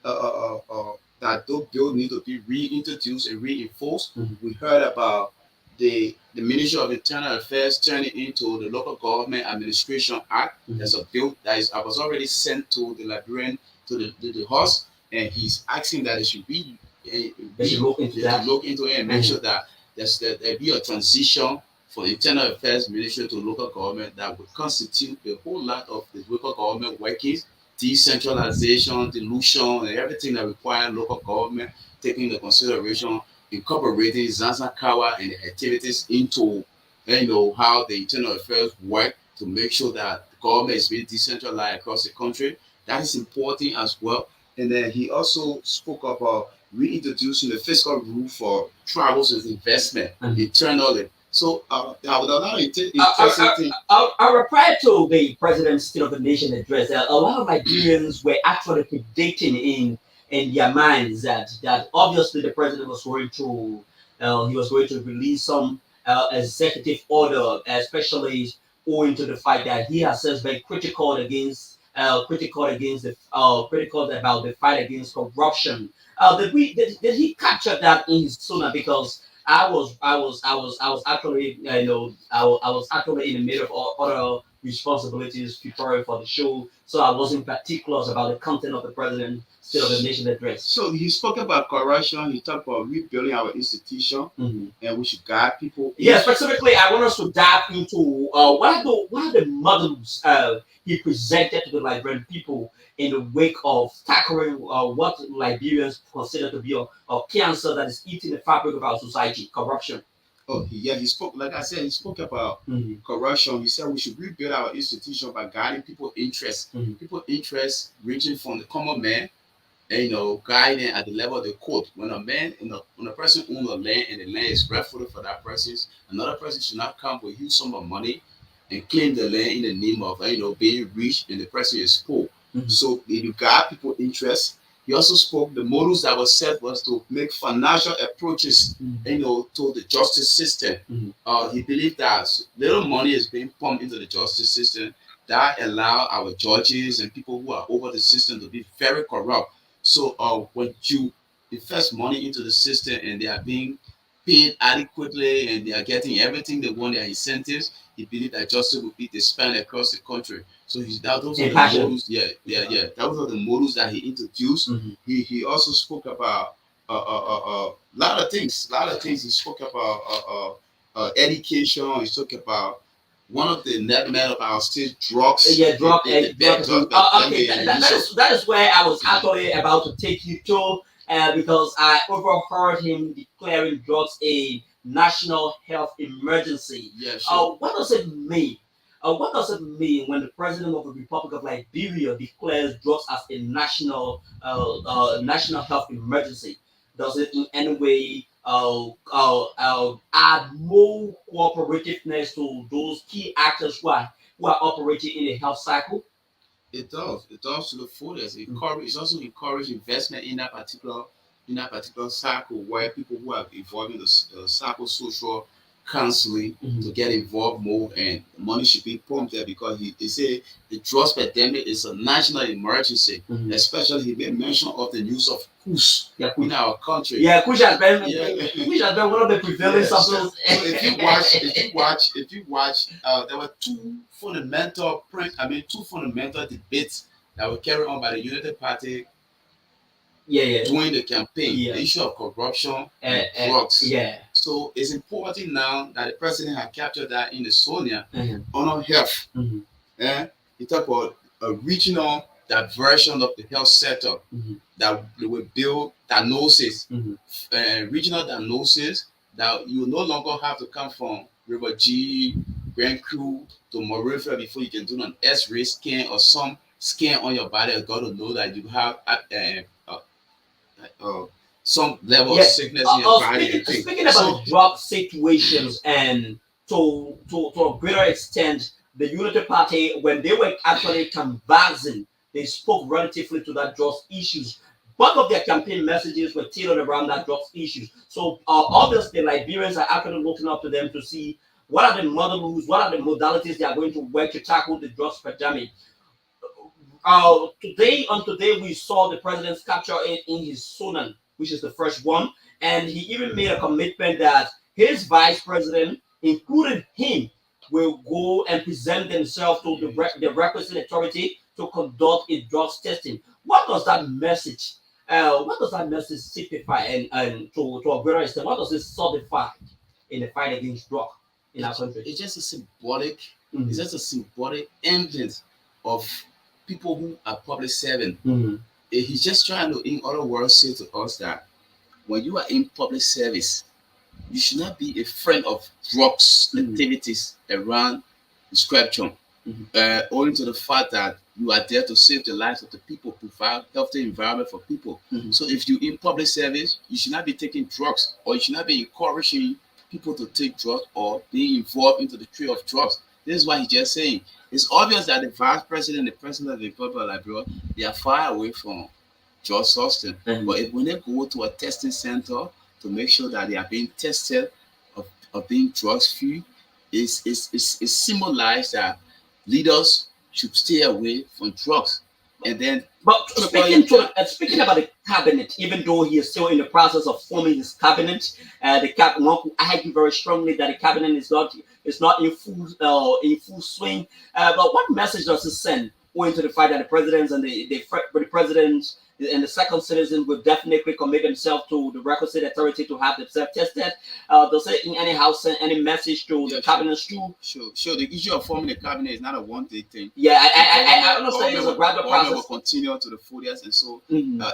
that those bills need to be reintroduced and reinforced. We heard about the Ministry of Internal Affairs turning into the Local Government Administration Act. There's a bill that was already sent to the Liberian to the House, and he's asking that it should look into it and make sure that there be a transition for internal affairs ministry to local government that would constitute a whole lot of the local government working, decentralization, dilution, and everything that requires local government taking into consideration, incorporating Zanzakawa and the activities into how the internal affairs work to make sure that the government is being decentralized across the country. That is important as well. And then he also spoke about reintroducing the fiscal rule for travels and investment internally. So I would allow you to interesting thing.
Prior to the president's State of the Nation address, a lot of Nigerians were actually predicting in their minds that obviously the president was going to release some executive order, especially owing to the fact that he has said very critical about the fight against corruption. Did he capture that in his sooner? Because I was actually I was actually in the middle of other responsibilities preparing for the show, so I wasn't particular about the content of the president's State of the Nation address.
So he spoke about corruption. He talked about rebuilding our institution, and we should guide people.
Yeah, specifically, I want us to dive into what are the models he presented to the Liberian people in the wake of tackling what Liberians consider to be a cancer that is eating the fabric of our society, corruption.
Oh, yeah, he spoke, like I said, he spoke about corruption. He said we should rebuild our institution by guiding people interest. People interest ranging from the common man and guiding at the level of the court. When a person owns a land and the land is rightfully for that person, another person should not come with a huge sum of money and claim the land in the name of being rich and the person is poor. So if you guide people interest, he also spoke the models that were set was to make financial approaches, to the justice system. He believed that little money is being pumped into the justice system that allow our judges and people who are over the system to be very corrupt. So when you invest money into the system and they are being paid adequately and they are getting everything they want, their incentives, he believed that justice will be dispensed across the country. So those are the models. Those are the models that he introduced. He also spoke about a lot of things. He spoke about education. He spoke about one of the net men of our state, drugs.
Okay, that is where I was actually about to take you to, because I overheard him declaring drugs a national health emergency.
Yeah, sure.
What does it mean? What does it mean when the president of the Republic of Liberia declares drugs as a national health emergency? Does it in any way add more cooperativeness to those key actors who are operating in the health cycle?
It does. It does to the fullest. It also encourage investment in that particular cycle where people who are involved in the psychosocial counseling to get involved more, and money should be pumped there because he said the drugs pandemic is a national emergency. Especially he made mention of the use of kush in our country.
Yeah, kush has been one of the prevailing substances.
So if you watch, there were two fundamental debates that were carried on by the Unity Party during the campaign. The issue of corruption and drugs. So it's important now that the president has captured that in the Sonia on health. And he talked about a regional diversion of the health sector that they will build diagnosis, regional diagnosis that you no longer have to come from River G, Grand Crew to Morinfield before you can do an X-ray scan or some scan on your body. Got to know that you have some level of sickness in your body.
Speaking about drug situations, and to a greater extent, the Unity Party, when they were actually canvassing, they spoke relatively to that drugs issues. Both of their campaign messages were tailored around that drugs issues. So obviously, Liberians are actually looking up to them to see what are the models, what are the modalities they are going to work to tackle the drugs pandemic. Today, we saw the president's capture it in his Sunan, which is the first one. And he even made a commitment that his vice president, including him, will go and present themselves to the requisite authority to conduct a drugs testing. What does that message signify, and to a greater extent, what does it solidify in the fight against drug? in our country.
It's just a symbolic.
Mhm.
It's just a symbolic evidence of people who are public servant.
Mhm.
He's just trying to, in other words, say to us that when you are in public service, you should not be a friend of drugs activities around the spectrum, owing to the fact that you are there to save the lives of the people, provide healthy environment for people. So if you in public service, you should not be taking drugs, or you should not be encouraging people to take drugs or being involved into the trade of drugs. This is what he's just saying. It's obvious that the vice president, the president of the Republic of Liberia, they are far away from drug substance. But when they go to a testing center to make sure that they are being tested of being drugs free, it's symbolized that leaders should stay away from drugs. And then,
but speaking about the cabinet, even though he is still in the process of forming his cabinet, the cabinet, I argue very strongly that the cabinet is not in full swing. But what message does it send, owing to the fact that the presidents and the presidents and the second citizen will definitely commit themselves to the requisite authority to have themselves tested? Does it in any house send any message to the cabinet too?
Sure. The issue of forming the cabinet is not a one-day thing.
Yeah, I understand it's a gradual process.
Will continue to the fullest, and so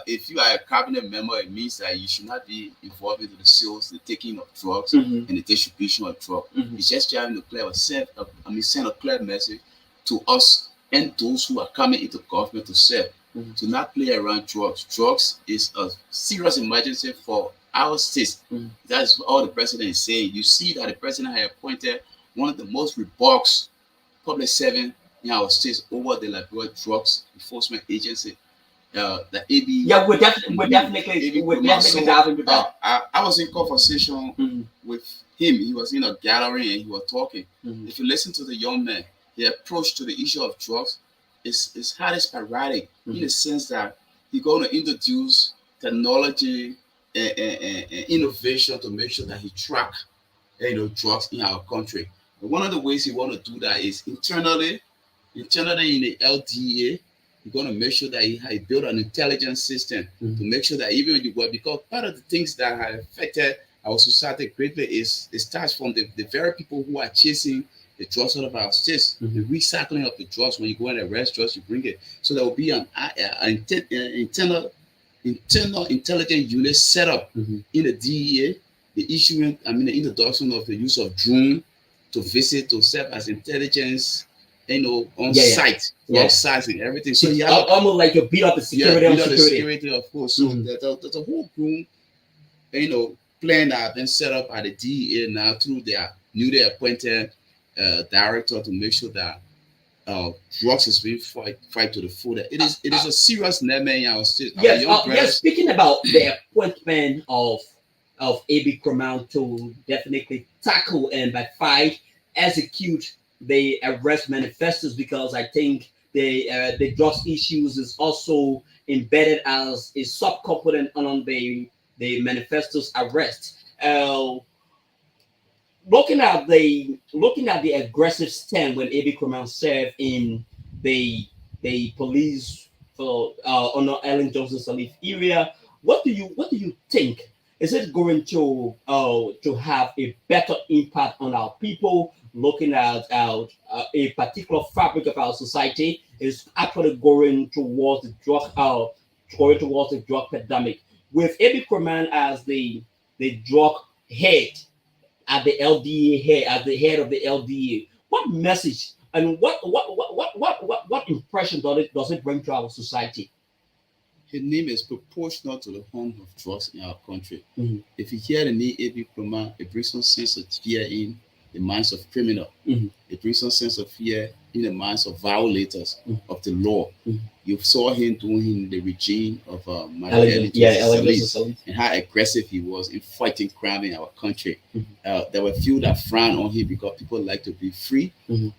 if you are a cabinet member, it means that you should not be involved into the sales, the taking of drugs, and the distribution of drugs. It's just trying to send a clear message to us and those who are coming into government to serve. To not play around drugs. Drugs is a serious emergency for our states. That's all the president is saying. You see that the president has appointed one of the most robust public servants in our states over the Liberia Drugs Enforcement Agency, the AB.
Yeah, we're definitely dive into that.
I was in conversation with him. He was in a gathering and he was talking. If you listen to the young man, the approach to the issue of drugs is highly sporadic in the sense that he's going to introduce technology and innovation to make sure that he track drugs in our country. And one of the ways he want to do that is internally in the LDA. He's going to make sure that he built an intelligence system to make sure that even when you work, because part of the things that have affected our society greatly is it starts from the very people who are chasing the drugs out of our states, the recycling of the drugs. When you go and arrest drugs, you bring it. So there will be an internal intelligence unit set up in the DEA. The introduction of the use of drone to visit, to serve as intelligence, on site, sites and everything. So you have
almost like you beat up the security,
of course. So there's a whole group, plan that have been set up at the DEA now through their newly appointed director to make sure that drugs is being fight to the full. It is a serious nightmare in our state.
Yes. Speaking about the appointment of AB Cromwell to definitely tackle and by fight, execute the arrest manifestos, because I think the drugs issues is also embedded as a subcomponent on the manifestos arrest. Looking at the aggressive stand when AB Cromwell served in the police for under Ellen Johnson Sirleaf area, what do you think? Is it going to have a better impact on our people? Looking at a particular fabric of our society is actually going towards the drug pandemic, with AB Cromwell as the drug head at the LDA head, at the head of the LDA. What message and what impression does it bring to our society?
His name is proportional to the harm of drugs in our country. If you hear the name AB Cromwell, it brings some sense of fear in the minds of criminals. It brings some sense of fear in the minds of violators of the law. You saw him doing the regime of Ellen Sirleaf, and how aggressive he was in fighting crime in our country. There were few that frown on him because people like to be free.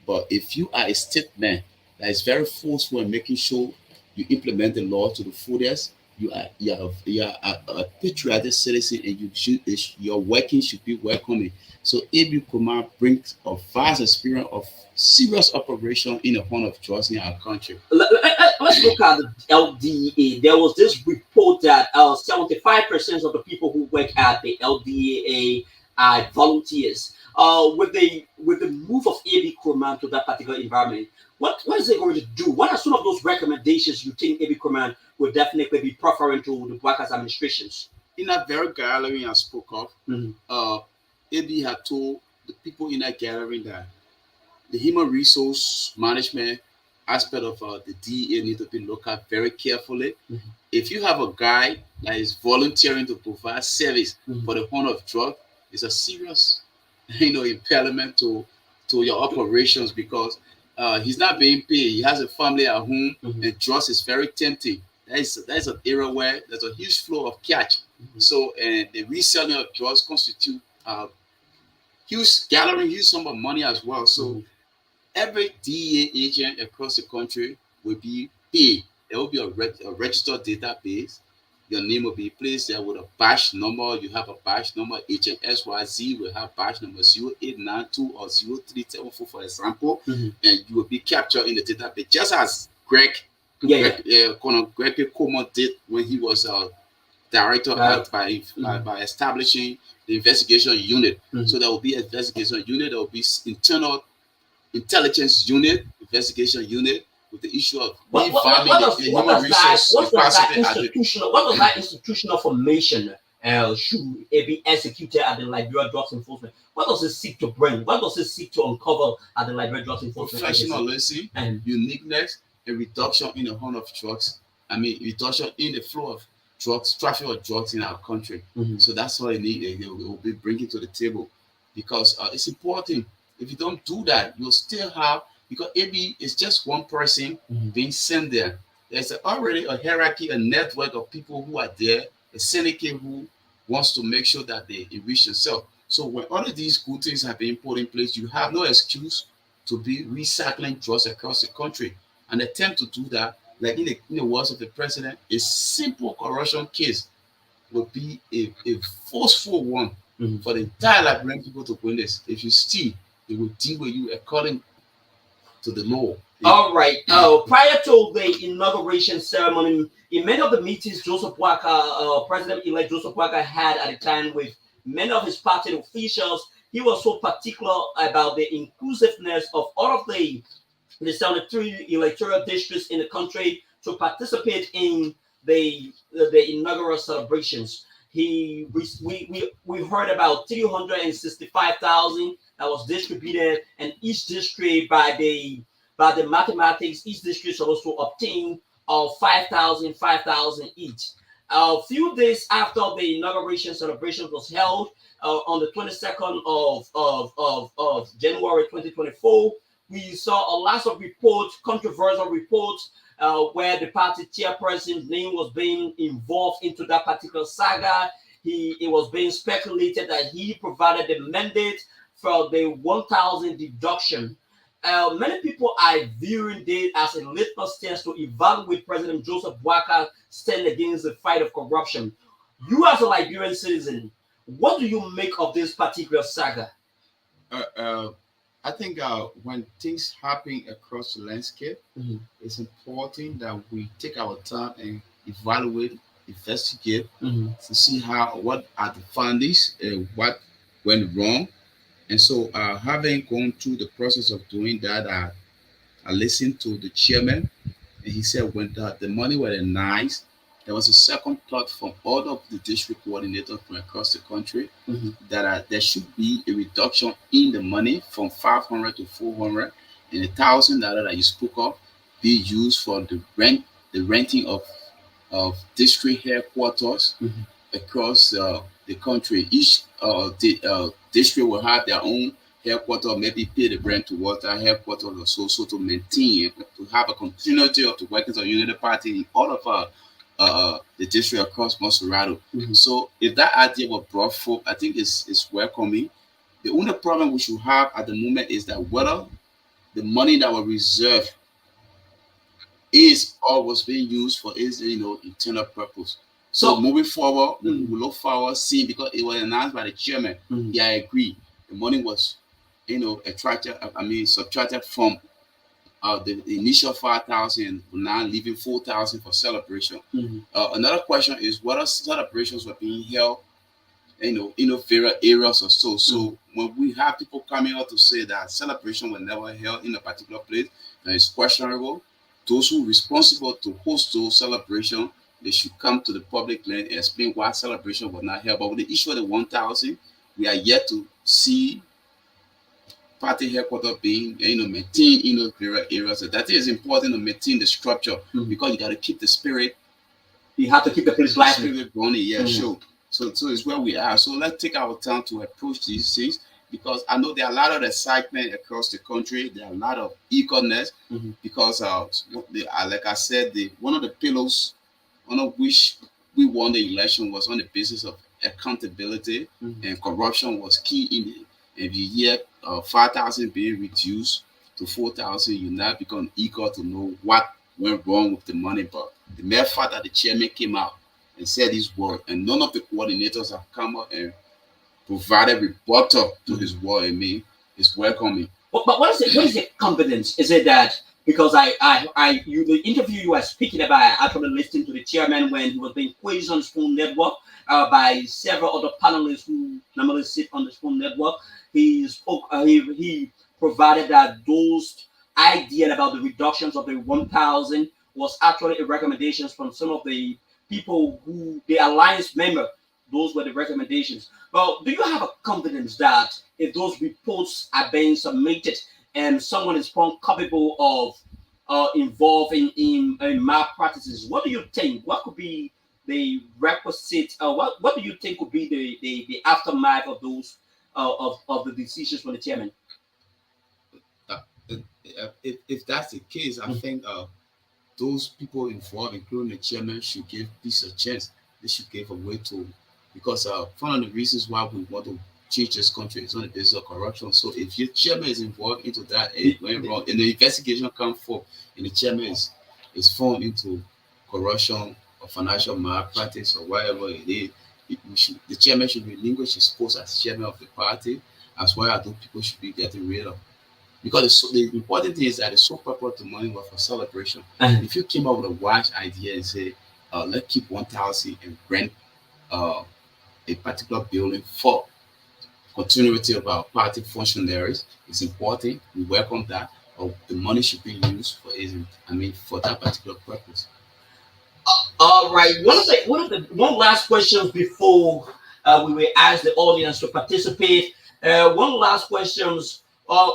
But if you are a statesman that is very forceful in making sure you implement the law to the fullest, you are a patriotic citizen, and your working should be welcoming. So AB Cromwell brings a vast experience of serious operation in the front of drugs in our country.
Let's look at the LDA. There was this report that 75% of the people who work at the LDA are volunteers. With the move of AB Kroman to that particular environment, what is it going to do? What are some of those recommendations you think AB Kroman will definitely be preferring to the Workers administrations?
In that very gathering I spoke of,
Mhm.
AB had told the people in that gathering that the human resource management aspect of the DEA need to be looked at very carefully.
Mhm.
If you have a guy that is volunteering to provide service
Mhm.
for the hunt of drug, it's a serious, impediment to your operations because he's not being paid. He has a family at home,
Mhm.
and drugs is very tempting. That is an area where there's a huge flow of cash.
Mhm.
So, and the reselling of drugs constitute huge gathering huge sum of money as well. So
Mhm.
every DEA agent across the country will be paid. There will be a registered database. Your name will be placed there with a batch number. You have a batch number. Agent XYZ will have batch number 0892 or 0374, for example,
Mhm.
and you will be captured in the database, just as Colonel Greg P. Coleman did when he was director by establishing the investigation unit.
Mhm.
So there will be an investigation unit. There will be internal intelligence unit, investigation unit with the issue of refarming the human resource capacity.
What does that institutional formation should it be executed at the Liberia Drugs Enforcement? What does it seek to bring? What does it seek to uncover at the Liberia Drugs Enforcement?
Professionalism,
and
uniqueness, a reduction in the hunt of drugs. Reduction in the flow of drugs, traffic of drugs in our country.
Mhm.
So that's what they will be bringing to the table, because it's important. If you don't do that, you'll still have, because AB is just one person
Mhm.
being sent there. There's already a hierarchy, a network of people who are there, a syndicate who wants to make sure that they enrich themselves. So when all of these good things have been put in place, you have no excuse to be recycling drugs across the country. An attempt to do that, like in the words of the president, a simple corruption case will be a forceful one
Mhm.
for the entire Liberian people to witness. If you steal, they will deal with you according to the law.
All right. Prior to the inauguration ceremony, in many of the meetings Joseph Boakai, President-elect Joseph Boakai had at the time with many of his party officials, he was so particular about the inclusiveness of all of the 73 electoral districts in the country to participate in the inaugural celebrations. We heard about 365,000 that was distributed, and each district by the mathematics, each district supposed to obtain 5,000 each. A few days after the inauguration celebration was held on the 22nd of January 2024, we saw a lot of reports, controversial reports, where the party chairperson's name was being involved into that particular saga. It was being speculated that he provided the mandate for the 1,000 deduction. Many people are viewing this as a litmus test to evaluate President Joseph Boakai stand against the fight of corruption. You, as a Liberian citizen, what do you make of this particular saga?
I think when things happen across the landscape,
Mhm.
it's important that we take our time and evaluate, investigate
Mhm.
to see what are the findings, what went wrong. And so, having gone through the process of doing that, I listened to the chairman, and he said when the money were nice, there was a second plot from all of the district coordinators from across the country
Mhm.
that there should be a reduction in the money from 500 to 400, and $1,000 that you spoke of be used for the renting of district headquarters
Mhm.
across the country. Each district will have their own headquarters, maybe pay the rent towards that headquarters or so to maintain, to have a continuity of the workings of Unity Party in all of the district across Monserrado.
Mhm.
So if that idea was brought forth, I think it's welcoming. The only problem we should have at the moment is that whether the money that was reserved is or was being used for its internal purpose. So
So,
moving forward, we
Mhm.
will look forward seeing, because it was announced by the chairman.
Mhm.
Yeah, I agree. The money was, subtracted from the initial 5,000, now leaving 4,000 for celebration.
Mhm.
Another question is whether celebrations were being held various areas or so. So when we have people coming out to say that celebration was never held in a particular place, that is questionable. Those who are responsible to host those celebrations, they should come to the public land and explain why celebration was not held. But with the issue of the 1,000, we are yet to see party headquarters being maintained in those various areas. So that is important to maintain the structure because you got to keep the spirit.
You have to keep the place lively.
Spirit running, yeah, sure. So it's where we are. So let's take our time to approach these things because I know there are a lot of excitement across the country. There are a lot of eagerness because like I said, one of the pillars on which we won the election was on the basis of accountability and corruption was key in it. If you hear 5,000 being reduced to 4,000, you now become eager to know what went wrong with the money. But the mere fact that the chairman came out and said his word, and none of the coordinators have come out and provided rebuttal to his word, is welcoming.
But what is the confidence? Is it that because the interview you were speaking about, I actually listened to the chairman when he was being quizzed on the Spoon Network by several other panelists who normally sit on the Spoon Network. He spoke. He provided that those ideas about the reductions of the 1,000 was actually a recommendations from some of the people who the alliance member. Those were the recommendations. Well, do you have a confidence that if those reports are being submitted and someone is found culpable of involved in malpractices, what do you think? What could be the requisite? What do you think could be the aftermath of those of the decisions from the chairman?
If that's the case, I think those people involved, including the chairman, should give peace a chance. They should give a way to, because one of the reasons why we want to change this country is on the basis of corruption. So if your chairman is involved into that and it went wrong, and the investigation comes forth, and the chairman is found into corruption or financial malpractice or whatever it is, the chairman should relinquish his post as chairman of the party, as well as those people should be getting rid of. Because the important thing is that the sole purpose of the money was for celebration. If you came up with a wise idea and say, let's keep 1,000 and rent a particular building for continuity of our party functionaries, it's important. We welcome that. Or the money should be used for that particular purpose.
All right. One last question before we will ask the audience to participate. One last questions.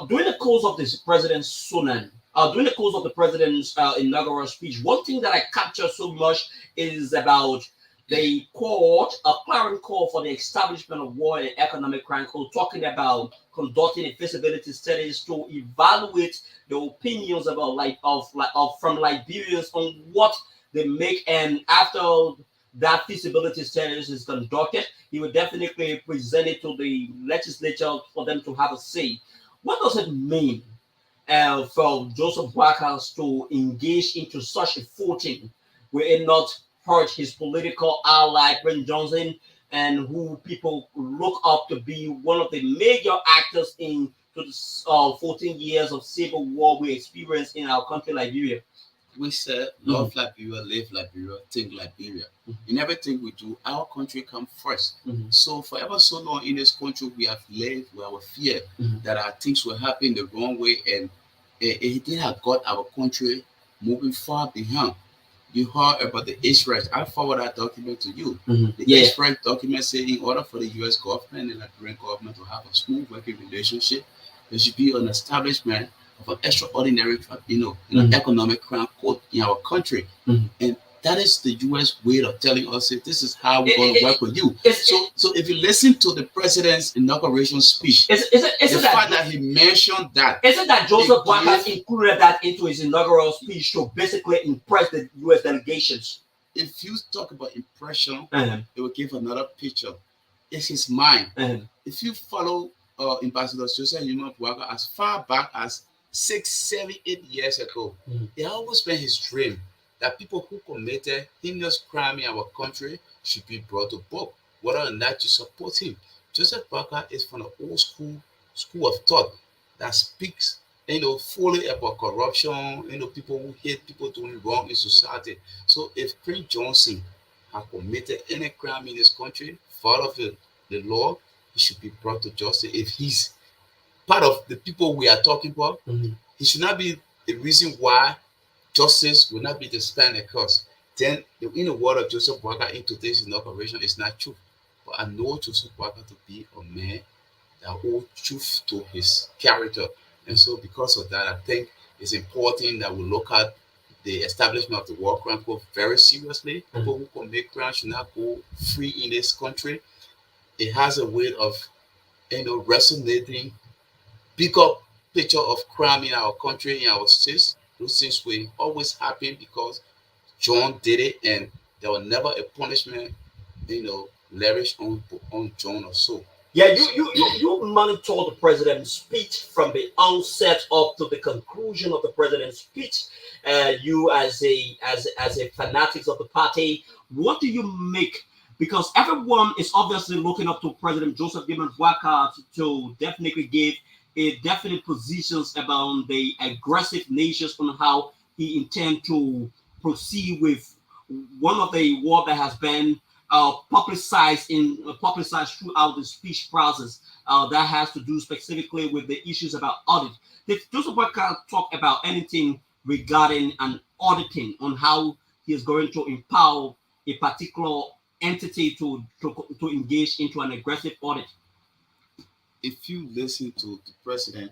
During the course of this President's Sunan, during the course of the President's inaugural speech, one thing that I capture so much is about the court, a clarion call for the establishment of war and economic crime code, talking about conducting a feasibility studies to evaluate the opinions from Liberians on what they make, and after that feasibility studies is conducted, he will definitely present it to the legislature for them to have a say. What does it mean for Joseph Boakai to engage into such a footing where it not hurt his political ally, Brent Johnson, and who people look up to be one of the major actors in the 14 years of civil war we experienced in our country, Liberia?
We said, love Liberia, live Liberia, think Liberia. In everything we do, our country comes first. So for ever so long in this country, we have lived with our fear that our things will happen the wrong way, and it have got our country moving far behind. You heard about the H-Reg. I forward that document to you. The H-Reg document saying in order for the U.S. government and the Liberian government to have a smooth working relationship, there should be an establishment of an extraordinary tribunal and an economic crime court in our country. And that is the U.S. way of telling us that this is how we're going to work with you. So if you listen to the president's inauguration speech, the fact that he mentioned that.
Isn't that Joseph Boakai included that into his inaugural speech to basically impress the U.S. delegations?
If you talk about impression, it will give another picture. It's his mind. If you follow Ambassador Joseph Boakai as far back as 6, 7, 8 years ago, it always been his dream that people who committed heinous crime in our country should be brought to book, whether or not you support him. Joseph Boakai is from the old school of thought that speaks, fully about corruption, people who hate people doing wrong in society. So if Prince Johnson had committed any crime in this country, part of it the law, he should be brought to justice. If he's part of the people we are talking about, he should not be the reason why justice will not be dispensed across. Then, in the word of Joseph Boakai in today's inauguration, is not true. But I know Joseph Boakai to be a man that holds truth to his character. And so, because of that, I think it's important that we look at the establishment of the War Crime Court very seriously. People who commit crimes should not go free in this country. It has a way of, resonating bigger picture of crime in our country, in our states. Those things will always happen because John did it, and there was never a punishment, lavished on John or so.
Yeah, you monitor the president's speech from the onset up to the conclusion of the president's speech. You as a fanatic of the party, what do you make? Because everyone is obviously looking up to President Joseph Gibbons Boakai to definitely give a definite positions about the aggressive nations on how he intend to proceed with one of the war that has been publicized throughout the speech process that has to do specifically with the issues about audit. Did Joseph Boakai talk about anything regarding an auditing on how he is going to empower a particular entity to engage into an aggressive audit?
If you listen to the president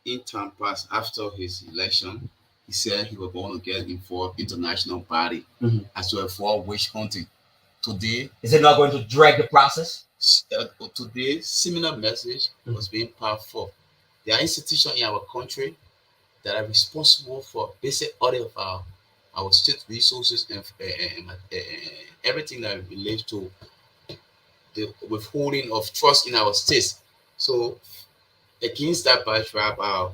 in time past after his election, he said he was going to get involved international body as to avoid witch hunting. Today,
is it not going to drag the process?
Today, similar message was being passed forth. There are institutions in our country that are responsible for basic audit of our state resources and everything that relates to the withholding of trust in our states. So, against that backdrop,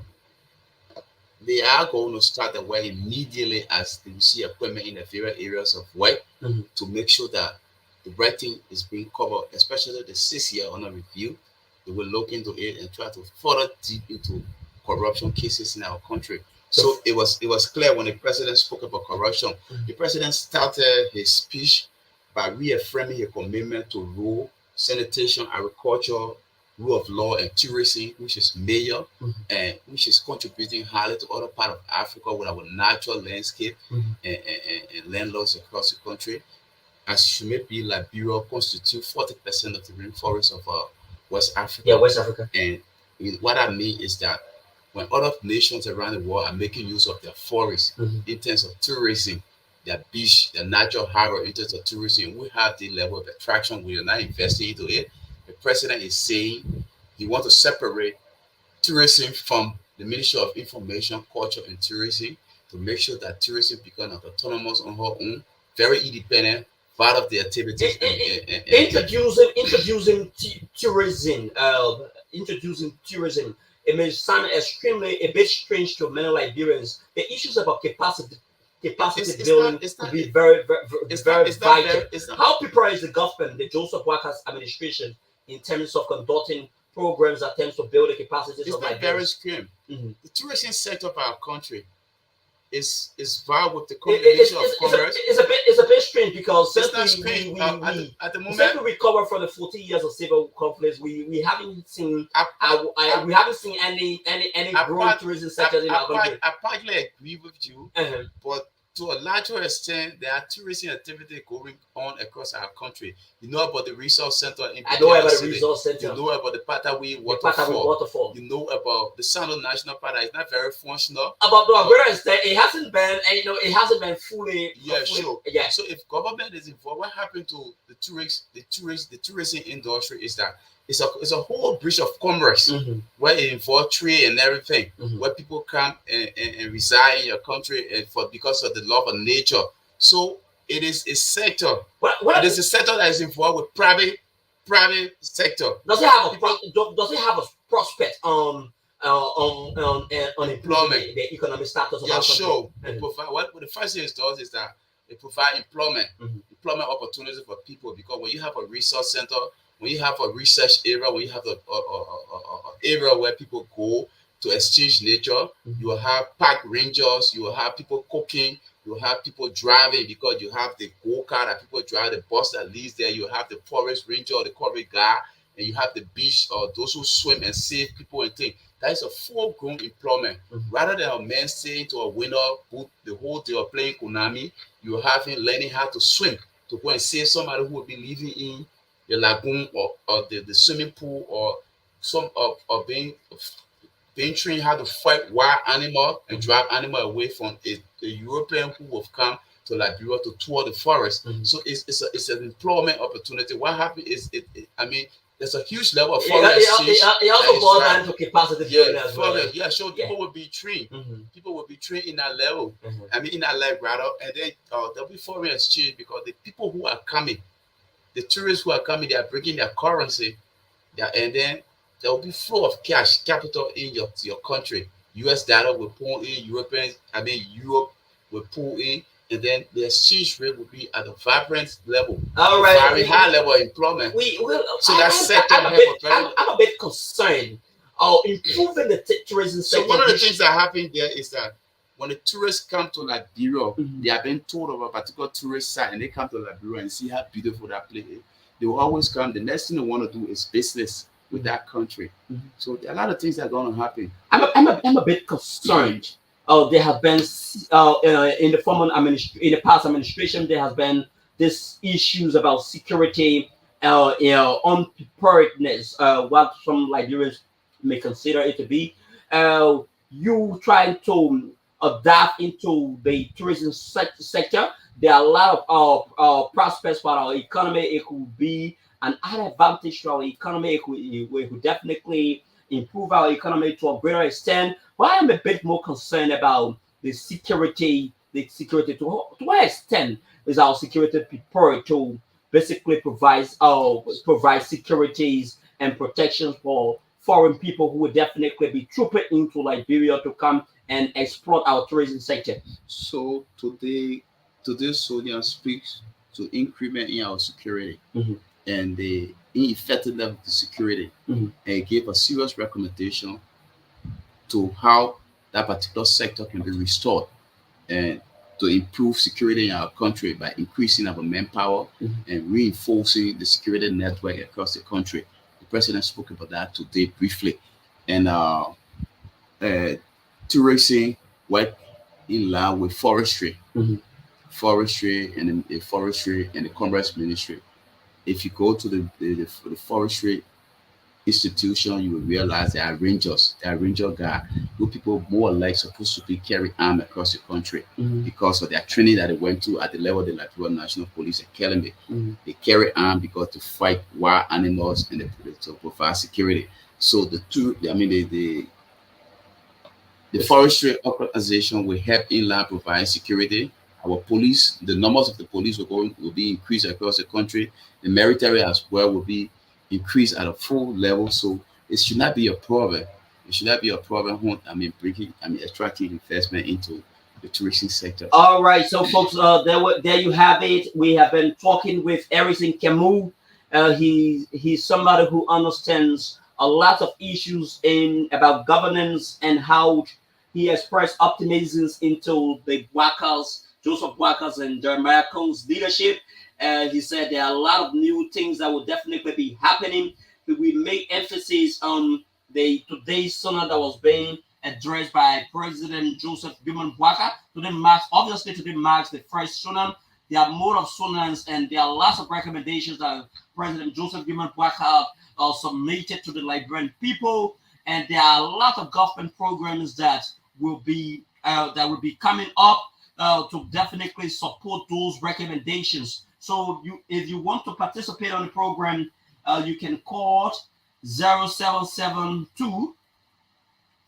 they are going to start the work immediately as they see equipment in the various areas of work to make sure that the right thing is being covered, especially the 6 year under review. They will look into it and try to further deep into corruption cases in our country. So it was clear when the president spoke about corruption. The president started his speech by reaffirming his commitment to rule, sanitation, agriculture, rule of law, and tourism, which is major and which is contributing highly to other part of Africa with our natural landscape and landlords across the country. As you may be, Liberia constitutes 40% of the rainforest of West Africa.
Yeah, West Africa.
And what I mean is that when other nations around the world are making use of their forests in terms of tourism, their beach, their natural harbor, in terms of tourism, we have the level of attraction. We are not investing into it. The president is saying he wants to separate tourism from the Ministry of Information, Culture, and Tourism to make sure that tourism becomes autonomous on her own, very independent, part of the activities.
Introducing tourism. It may sound a bit strange to many Liberians. The issues about capacity building to be very vital. How prepared is the government, the Joseph Boakai's administration, in terms of conducting programs that attempts to build the capacities of Liberians?
Very scrim. The tourism sector of our country is vital with the combination of commerce.
It's a bit strange because
at the moment
since we recovered from the 40 years of civil conflicts, we haven't seen any growing tourism sectors in our country.
I partly agree with you, but to a larger extent, there are tourism activity going on across our country. You know about the resource center in
I know about the resource center.
You know about the Patawi waterfall. You know about the Sando National Park. It's not very functional.
About the greater extent, it hasn't been fully.
Sure.
Yeah.
So if government is involved, what happened to the tourism industry is that it's a whole breach of commerce where it involves trade and everything, where people come and reside in your country and because of the love of nature. So it is a sector. It is a sector that is involved with private sector.
Does it have a prospect on employment, the economic status of our country?
Sure. What the first thing it does is that it provides employment opportunities for people, because when you have a resource center, when you have a research area, when you have an area where people go to exchange nature, you will have park rangers, you will have people cooking, you will have people driving, because you have the go-kart that people drive, the bus that leads there, you have the forest ranger or the cover guy and you have the beach or those who swim and save people and things. That is a full-grown employment. Rather than a man staying to a window booth the whole day or playing Konami, you have him learning how to swim to go and save somebody who will be living in the lagoon or the swimming pool, or some of being trained how to fight wild animal and drive animal away from a European who will come to Liberia to tour the forest. So it's an employment opportunity. What happened is there's a huge level of forest.
It also boils down to capacity building as well.
So people will be trained. People will be trained in that level. In that level rather, and then there'll be foreign exchange, because the people who are coming, the tourists who are coming, they are bringing their currency, and then there will be flow of cash, capital in your country. US dollar will pull in, Europe will pull in, and then the exchange rate will be at a vibrant level.
All right,
very high level of employment.
I'm a bit concerned of improving the tourism sector.
So one of the things that happen there is that when the tourists come to Liberia, they have been told of a particular tourist site, and they come to Liberia and see how beautiful that place is. They will always come. The next thing they want to do is business with that country. So there are a lot of things that are going to happen.
I'm a bit concerned. There have been in the past administration, there has been these issues about security, unpreparedness, what some Liberians may consider it to be. You trying to adapt into the tourism sector. There are a lot of prospects for our economy. It could be an added advantage to our economy. We could definitely improve our economy to a greater extent. But I am a bit more concerned about the security. To what extent is our security prepared to basically provide securities and protections for foreign people who would definitely be trooping into Liberia to come and exploit our tourism sector?
So today Sonia speaks to increment in our security and the ineffective level of security, and gave a serious recommendation to how that particular sector can be restored and to improve security in our country by increasing our manpower and reinforcing the security network across the country. The president spoke about that today briefly. And tourism work in line with forestry and the commerce ministry. If you go to the forestry institution, you will realize there are rangers, ranger guys, who people more or less supposed to be carry arms across the country because of their training that they went to at the level of the Liberia National Police Academy. They carry arms because to fight wild animals and to provide security. So the forestry organization will help inland provide security. Our police, the numbers of the police will be increased across the country. The military as well will be increased at a full level. So it should not be a problem. It should not be a problem when attracting investment into the tourism sector.
All right, so folks, there you have it. We have been talking with Harrison Camus. He's somebody who understands a lot of issues about governance and how he expressed optimism into the workers, Joseph Workers and Jeremiah Combs' leadership. He said there are a lot of new things that will definitely be happening. We make emphasis on today's summit that was being addressed by President Joseph Goodman Boakai. Today marks the first summit. There are more of summits, and there are lots of recommendations that President Joseph Goodman Boakai submitted to the Liberian people, and there are a lot of government programs that will be coming up to definitely support those recommendations. So if you want to participate on the program, you can call 0772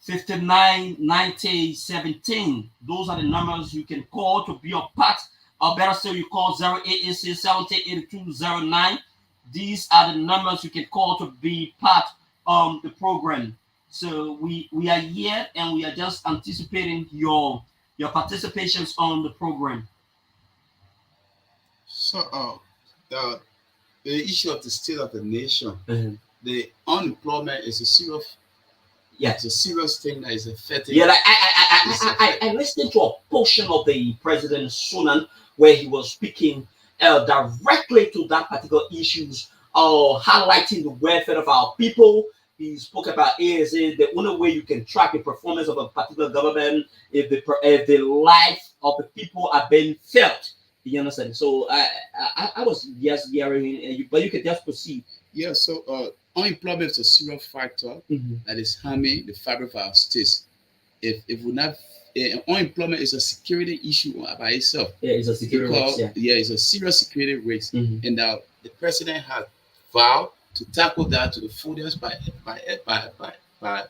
59 90 17. Those are the numbers you can call to be a part, or better still, you call 0886 708209. These are the numbers you can call to be part of the program. So we are here and we are just anticipating your participations on the program.
So the issue of the state of the nation, the unemployment is a serious it's a serious thing that is affecting.
Yeah, like I listened to a portion of the President's Sunan where he was speaking directly to that particular issues highlighting the welfare of our people. He spoke about is the only way you can track the performance of a particular government if the life of the people are being felt. You understand? So I was just hearing, but you can just proceed.
Yeah, so unemployment is a serious factor that is harming the fabric of our states. If we not unemployment is a security issue by itself.
Yeah, it's a security
because
risk.
it's a serious security risk, and the president has vowed to tackle that to the fullest by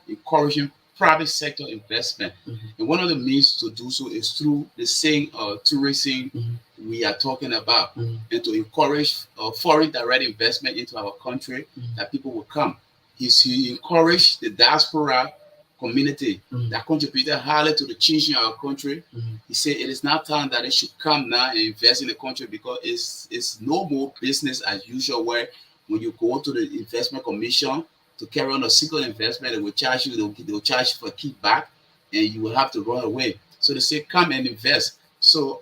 encouraging private sector investment. And one of the means to do so is through the same tourism we are talking about, and to encourage foreign direct investment into our country, that people will come. He encouraged the diaspora community that contributed highly to the change in our country. He said it is now time that they should come now and invest in the country, because it's no more business as usual, where when you go to the investment commission to carry on a single investment, they will charge you, they'll charge you for kickback, and you will have to run away. So they say come and invest. So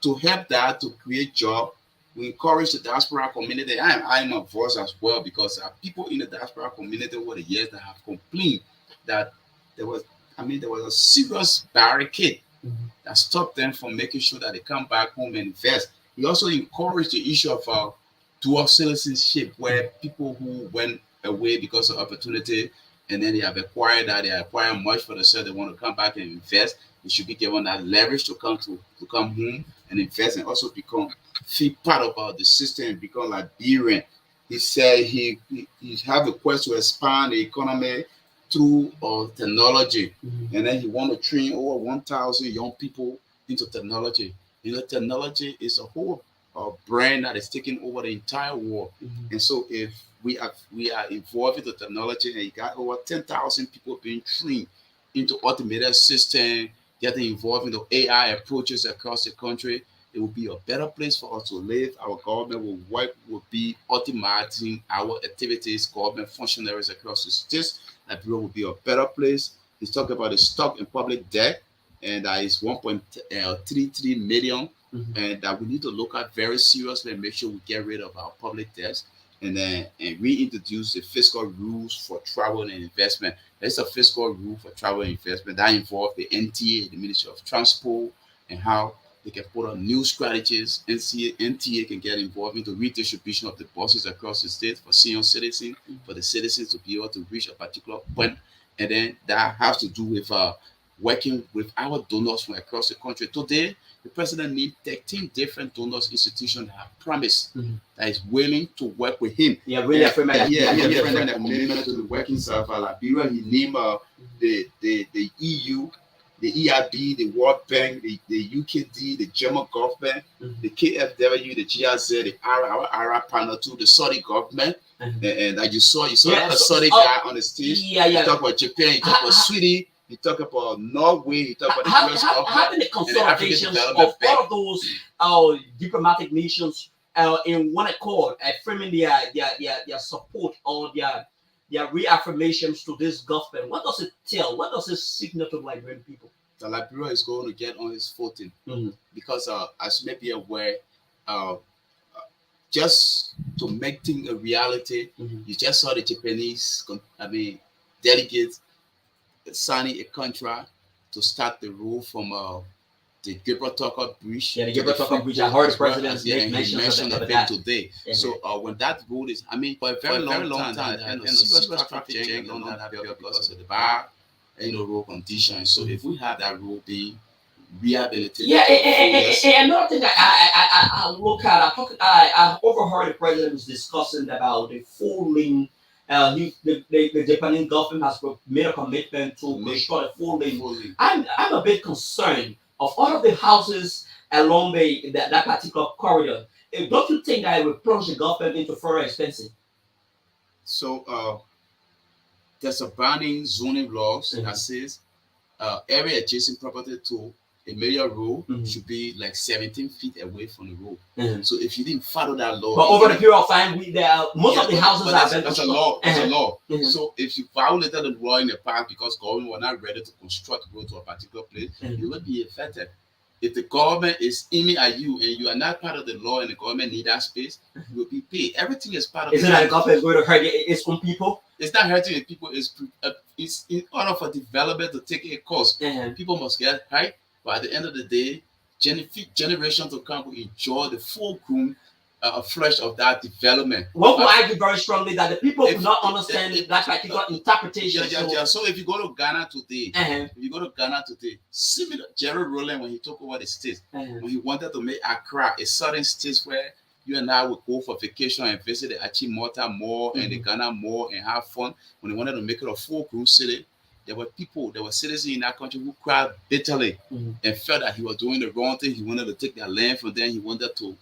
to help that, to create job, we encourage the diaspora community. I'm a voice as well, because people in the diaspora community over the years that have complained that there was a serious barricade that stopped them from making sure that they come back home and invest. He also encouraged the issue of dual citizenship, where people who went away because of opportunity and then they have acquired that, they acquire much for themselves, they want to come back and invest, they should be given that leverage to come home and invest, and also feel part of the system and become Liberian. He said he have a quest to expand the economy through technology, and then he want to train over 1,000 young people into technology. Technology is a whole brand that is taking over the entire world, and so if we are involved in the technology, and you got over 10,000 people being trained into automated system, getting involved in the AI approaches across the country, it will be a better place for us to live. Our government will be optimizing our activities, government functionaries across the states. Liberia will be a better place. He's talking about the stock and public debt, and that is 1.33 million, and that we need to look at very seriously and make sure we get rid of our public debts, and reintroduce the fiscal rules for travel and investment. There's a fiscal rule for travel and investment that involves the NTA, the Ministry of Transport, and how they can put on new strategies. NTA can get involved in the redistribution of the buses across the state for senior citizens, for the citizens to be able to reach a particular point. And then that has to do with working with our donors from across the country. Today, the president needs 13 different donors institutions that have promised that is willing to work with him.
Yeah, really affirm
a commitment to the working side of Liberia. He named the EU, the EIB, the World Bank, the UKD, the German government, the KFW, the GRZ, the our Arab partner too, the Saudi government, and like you saw that Saudi guy on the stage. You talk about Japan, you talk about Sweden, you talk about Norway, you talk about the US government,
having the consultations of all of those diplomatic nations in one accord, affirming their support or their reaffirmations to this government. What does it tell? What does it signal to Liberian people?
The Liberia is going to get on his footing, because as you may be aware, just to make things a reality, you just saw the Japanese, delegates signing a contract to start the road from the Gibraltar Bridge.
Yeah, the Gibraltar Bridge. I heard the president
mentioned that today. So when that road is, for a very long time, and a serious traffic jam on that because of the bad, road conditions. So if we have that road being rehabilitated,
and another thing I look at, I overheard the president was discussing about the full lane. The Japanese government has made a commitment to make sure the full lane. I'm a bit concerned of all of the houses along that particular corridor. Don't you think that it will plunge the government into further expenses?
So there's a banning zoning laws that says every adjacent property to a major road should be like 17 feet away from the road. So if you didn't follow that law,
but over the period of time, most of the houses are
that's a law. That's a law. So if you violated the law in the past because government were not ready to construct road to a particular place, you would be affected. If the government is aiming at you and you are not part of the law and the government need that space, you will be paid. Everything is part of
Isn't that the government is going to hurt its own people?
It's not hurting the people. It's in order for development to take a course. People must get right, but at the end of the day, generations to come will enjoy the full groom flesh of that development.
One will argue very strongly that the people do not understand that particular interpretation.
So if you go to Ghana today, similar Jerry Rowland when he took over the state, when he wanted to make Accra a southern state where you and I would go for vacation and visit the Achimota Mall and the Ghana Mall and have fun. When they wanted to make it a full-grown city, there were citizens in that country who cried bitterly and felt that he was doing the wrong thing. He wanted to take their land from them. He wanted to,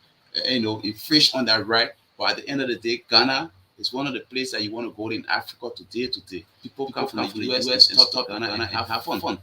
infringe on that right. But at the end of the day, Ghana is one of the places that you want to go in Africa today. People come from the US and stop Ghana and have fun.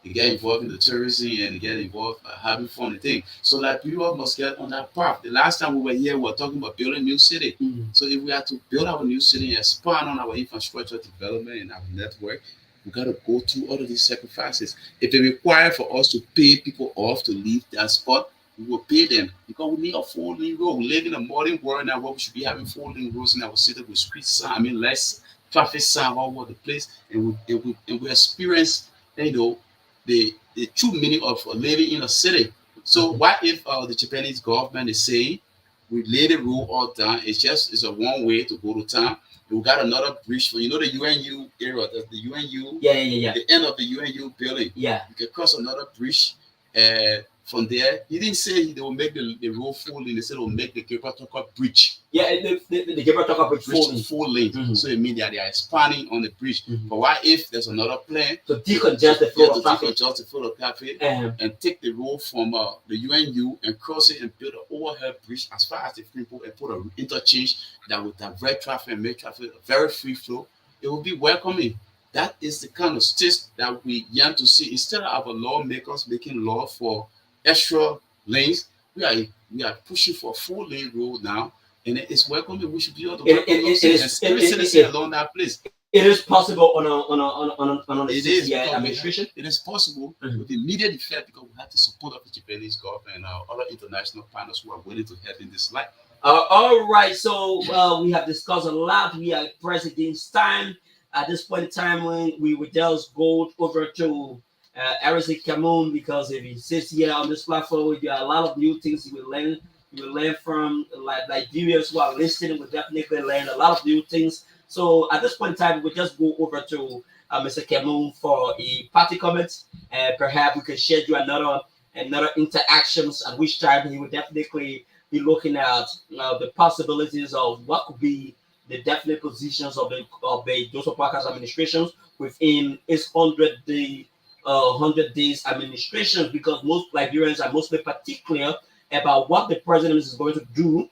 They get involved in the tourism and they get involved having fun and things. So Liberia must get on that path. The last time we were here, we were talking about building a new city. So if we have to build our new city and expand on our infrastructure development and our network, we got to go through all of these sacrifices. If it requires for us to pay people off to leave that spot, we will pay them because we need a 4-lane road. We live in a modern world now where we should be having 4-lane roads in our city with street sign, less traffic sign all over the place, and we experience, the true meaning of living in a city. So what if the Japanese government is saying we lay the road all down? It's a one way to go to town. We got another bridge for the UNU area, the UNU, the end of the UNU building. Yeah, you can cross another bridge. From there, he didn't say they will make the road full lane. They said they will make the Gibraltar Bridge. Yeah, the Gibraltar Bridge full lane. So it means that they are expanding on the bridge. But what if there's another plan
to decongest the flow
of traffic, and take the road from the UNU and cross it and build an overhead bridge as far as the people and put an interchange that will divert traffic and make traffic a very free flow? It will be welcoming. That is the kind of state that we yearn to see. Instead of our lawmakers making law for extra lanes, we are pushing for a 4-lane road now, and it's welcoming. We should be able to citizens along that place.
It is possible on a administration.
It is possible with immediate effect because we have the support of the Japanese government and our other international partners who are willing to help in this light.
All right, so we have discussed a lot. We are President's time. At this point in time, when we would just go over to Eric Cameron, because if he sits here on this platform, there are a lot of new things you will learn. You will learn from Nigerians who are listening. Will definitely learn a lot of new things. So at this point in time, we'll just go over to Mr. Cameron for a party comment, and perhaps we can schedule another interactions at which time he would definitely be looking at the possibilities of what could be the definite positions of the Joseph Parker's administrations within its 100 days administrations, because most Liberians are mostly particular about what the president is going to do,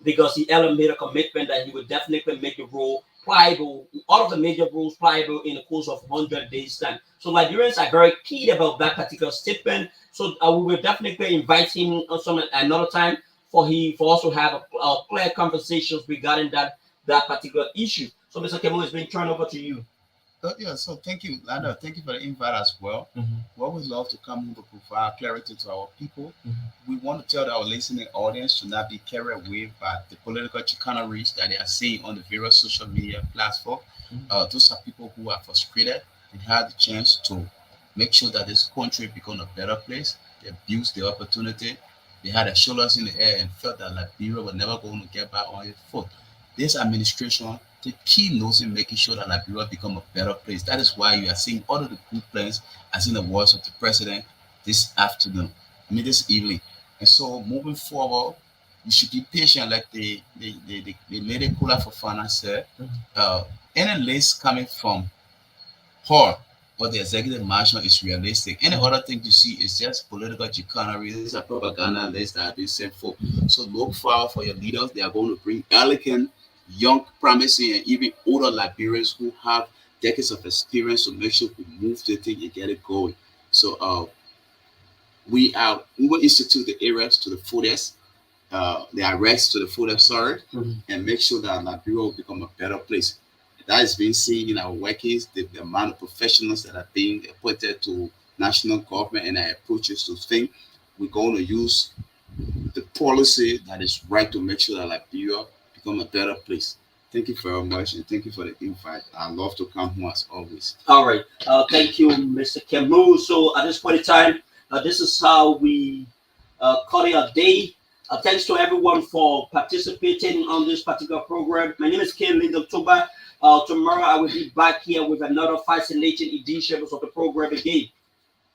because he made a commitment that he would definitely make the role pliable, all of the major rules pliable in the course of 100 days time. So Liberians are very keen about that particular statement. So we will definitely invite him another time for us to have a clear conversations regarding that particular issue. So Mr. Cameron, it's been turned over to you.
So thank you, Lando. Thank you for the invite as well. We always love to come to provide clarity to our people. We want to tell our listening audience to not be carried away by the political chicaneries that they are seeing on the various social media platforms. Those are people who are frustrated and had the chance to make sure that this country become a better place. They abused the opportunity. They had their shoulders in the air and felt that Liberia was never going to get back on its foot. This administration, the key knows in making sure that Liberia become a better place. That is why you are seeing all of the good plans, as in the words of the president this evening. And so moving forward, you should be patient, like the lady Kula Fofana said. Any list coming from her or the executive marshal is realistic. Any other thing you see is just political chicanery. These are propaganda lists that have been sent for. So look forward for your leaders. They are going to bring elegant, young, promising, and even older Liberians who have decades of experience to make sure we move the thing and get it going. So we will institute the areas to the fullest, the arrests to the fullest, and make sure that Liberia will become a better place. That is being seen in our workings, the amount of professionals that are being appointed to national government and our approaches to things. we're going to use the policy that is right to make sure that Liberia become a better place. Thank you very much, and thank you for the invite. I love to come here as always.
All right. Thank you, Mr. Kemu. So at this point in time, this is how we call it a day. Thanks to everyone for participating on this particular program. My name is Ken Lind October. Tomorrow I will be back here with another fascinating edition of the program again.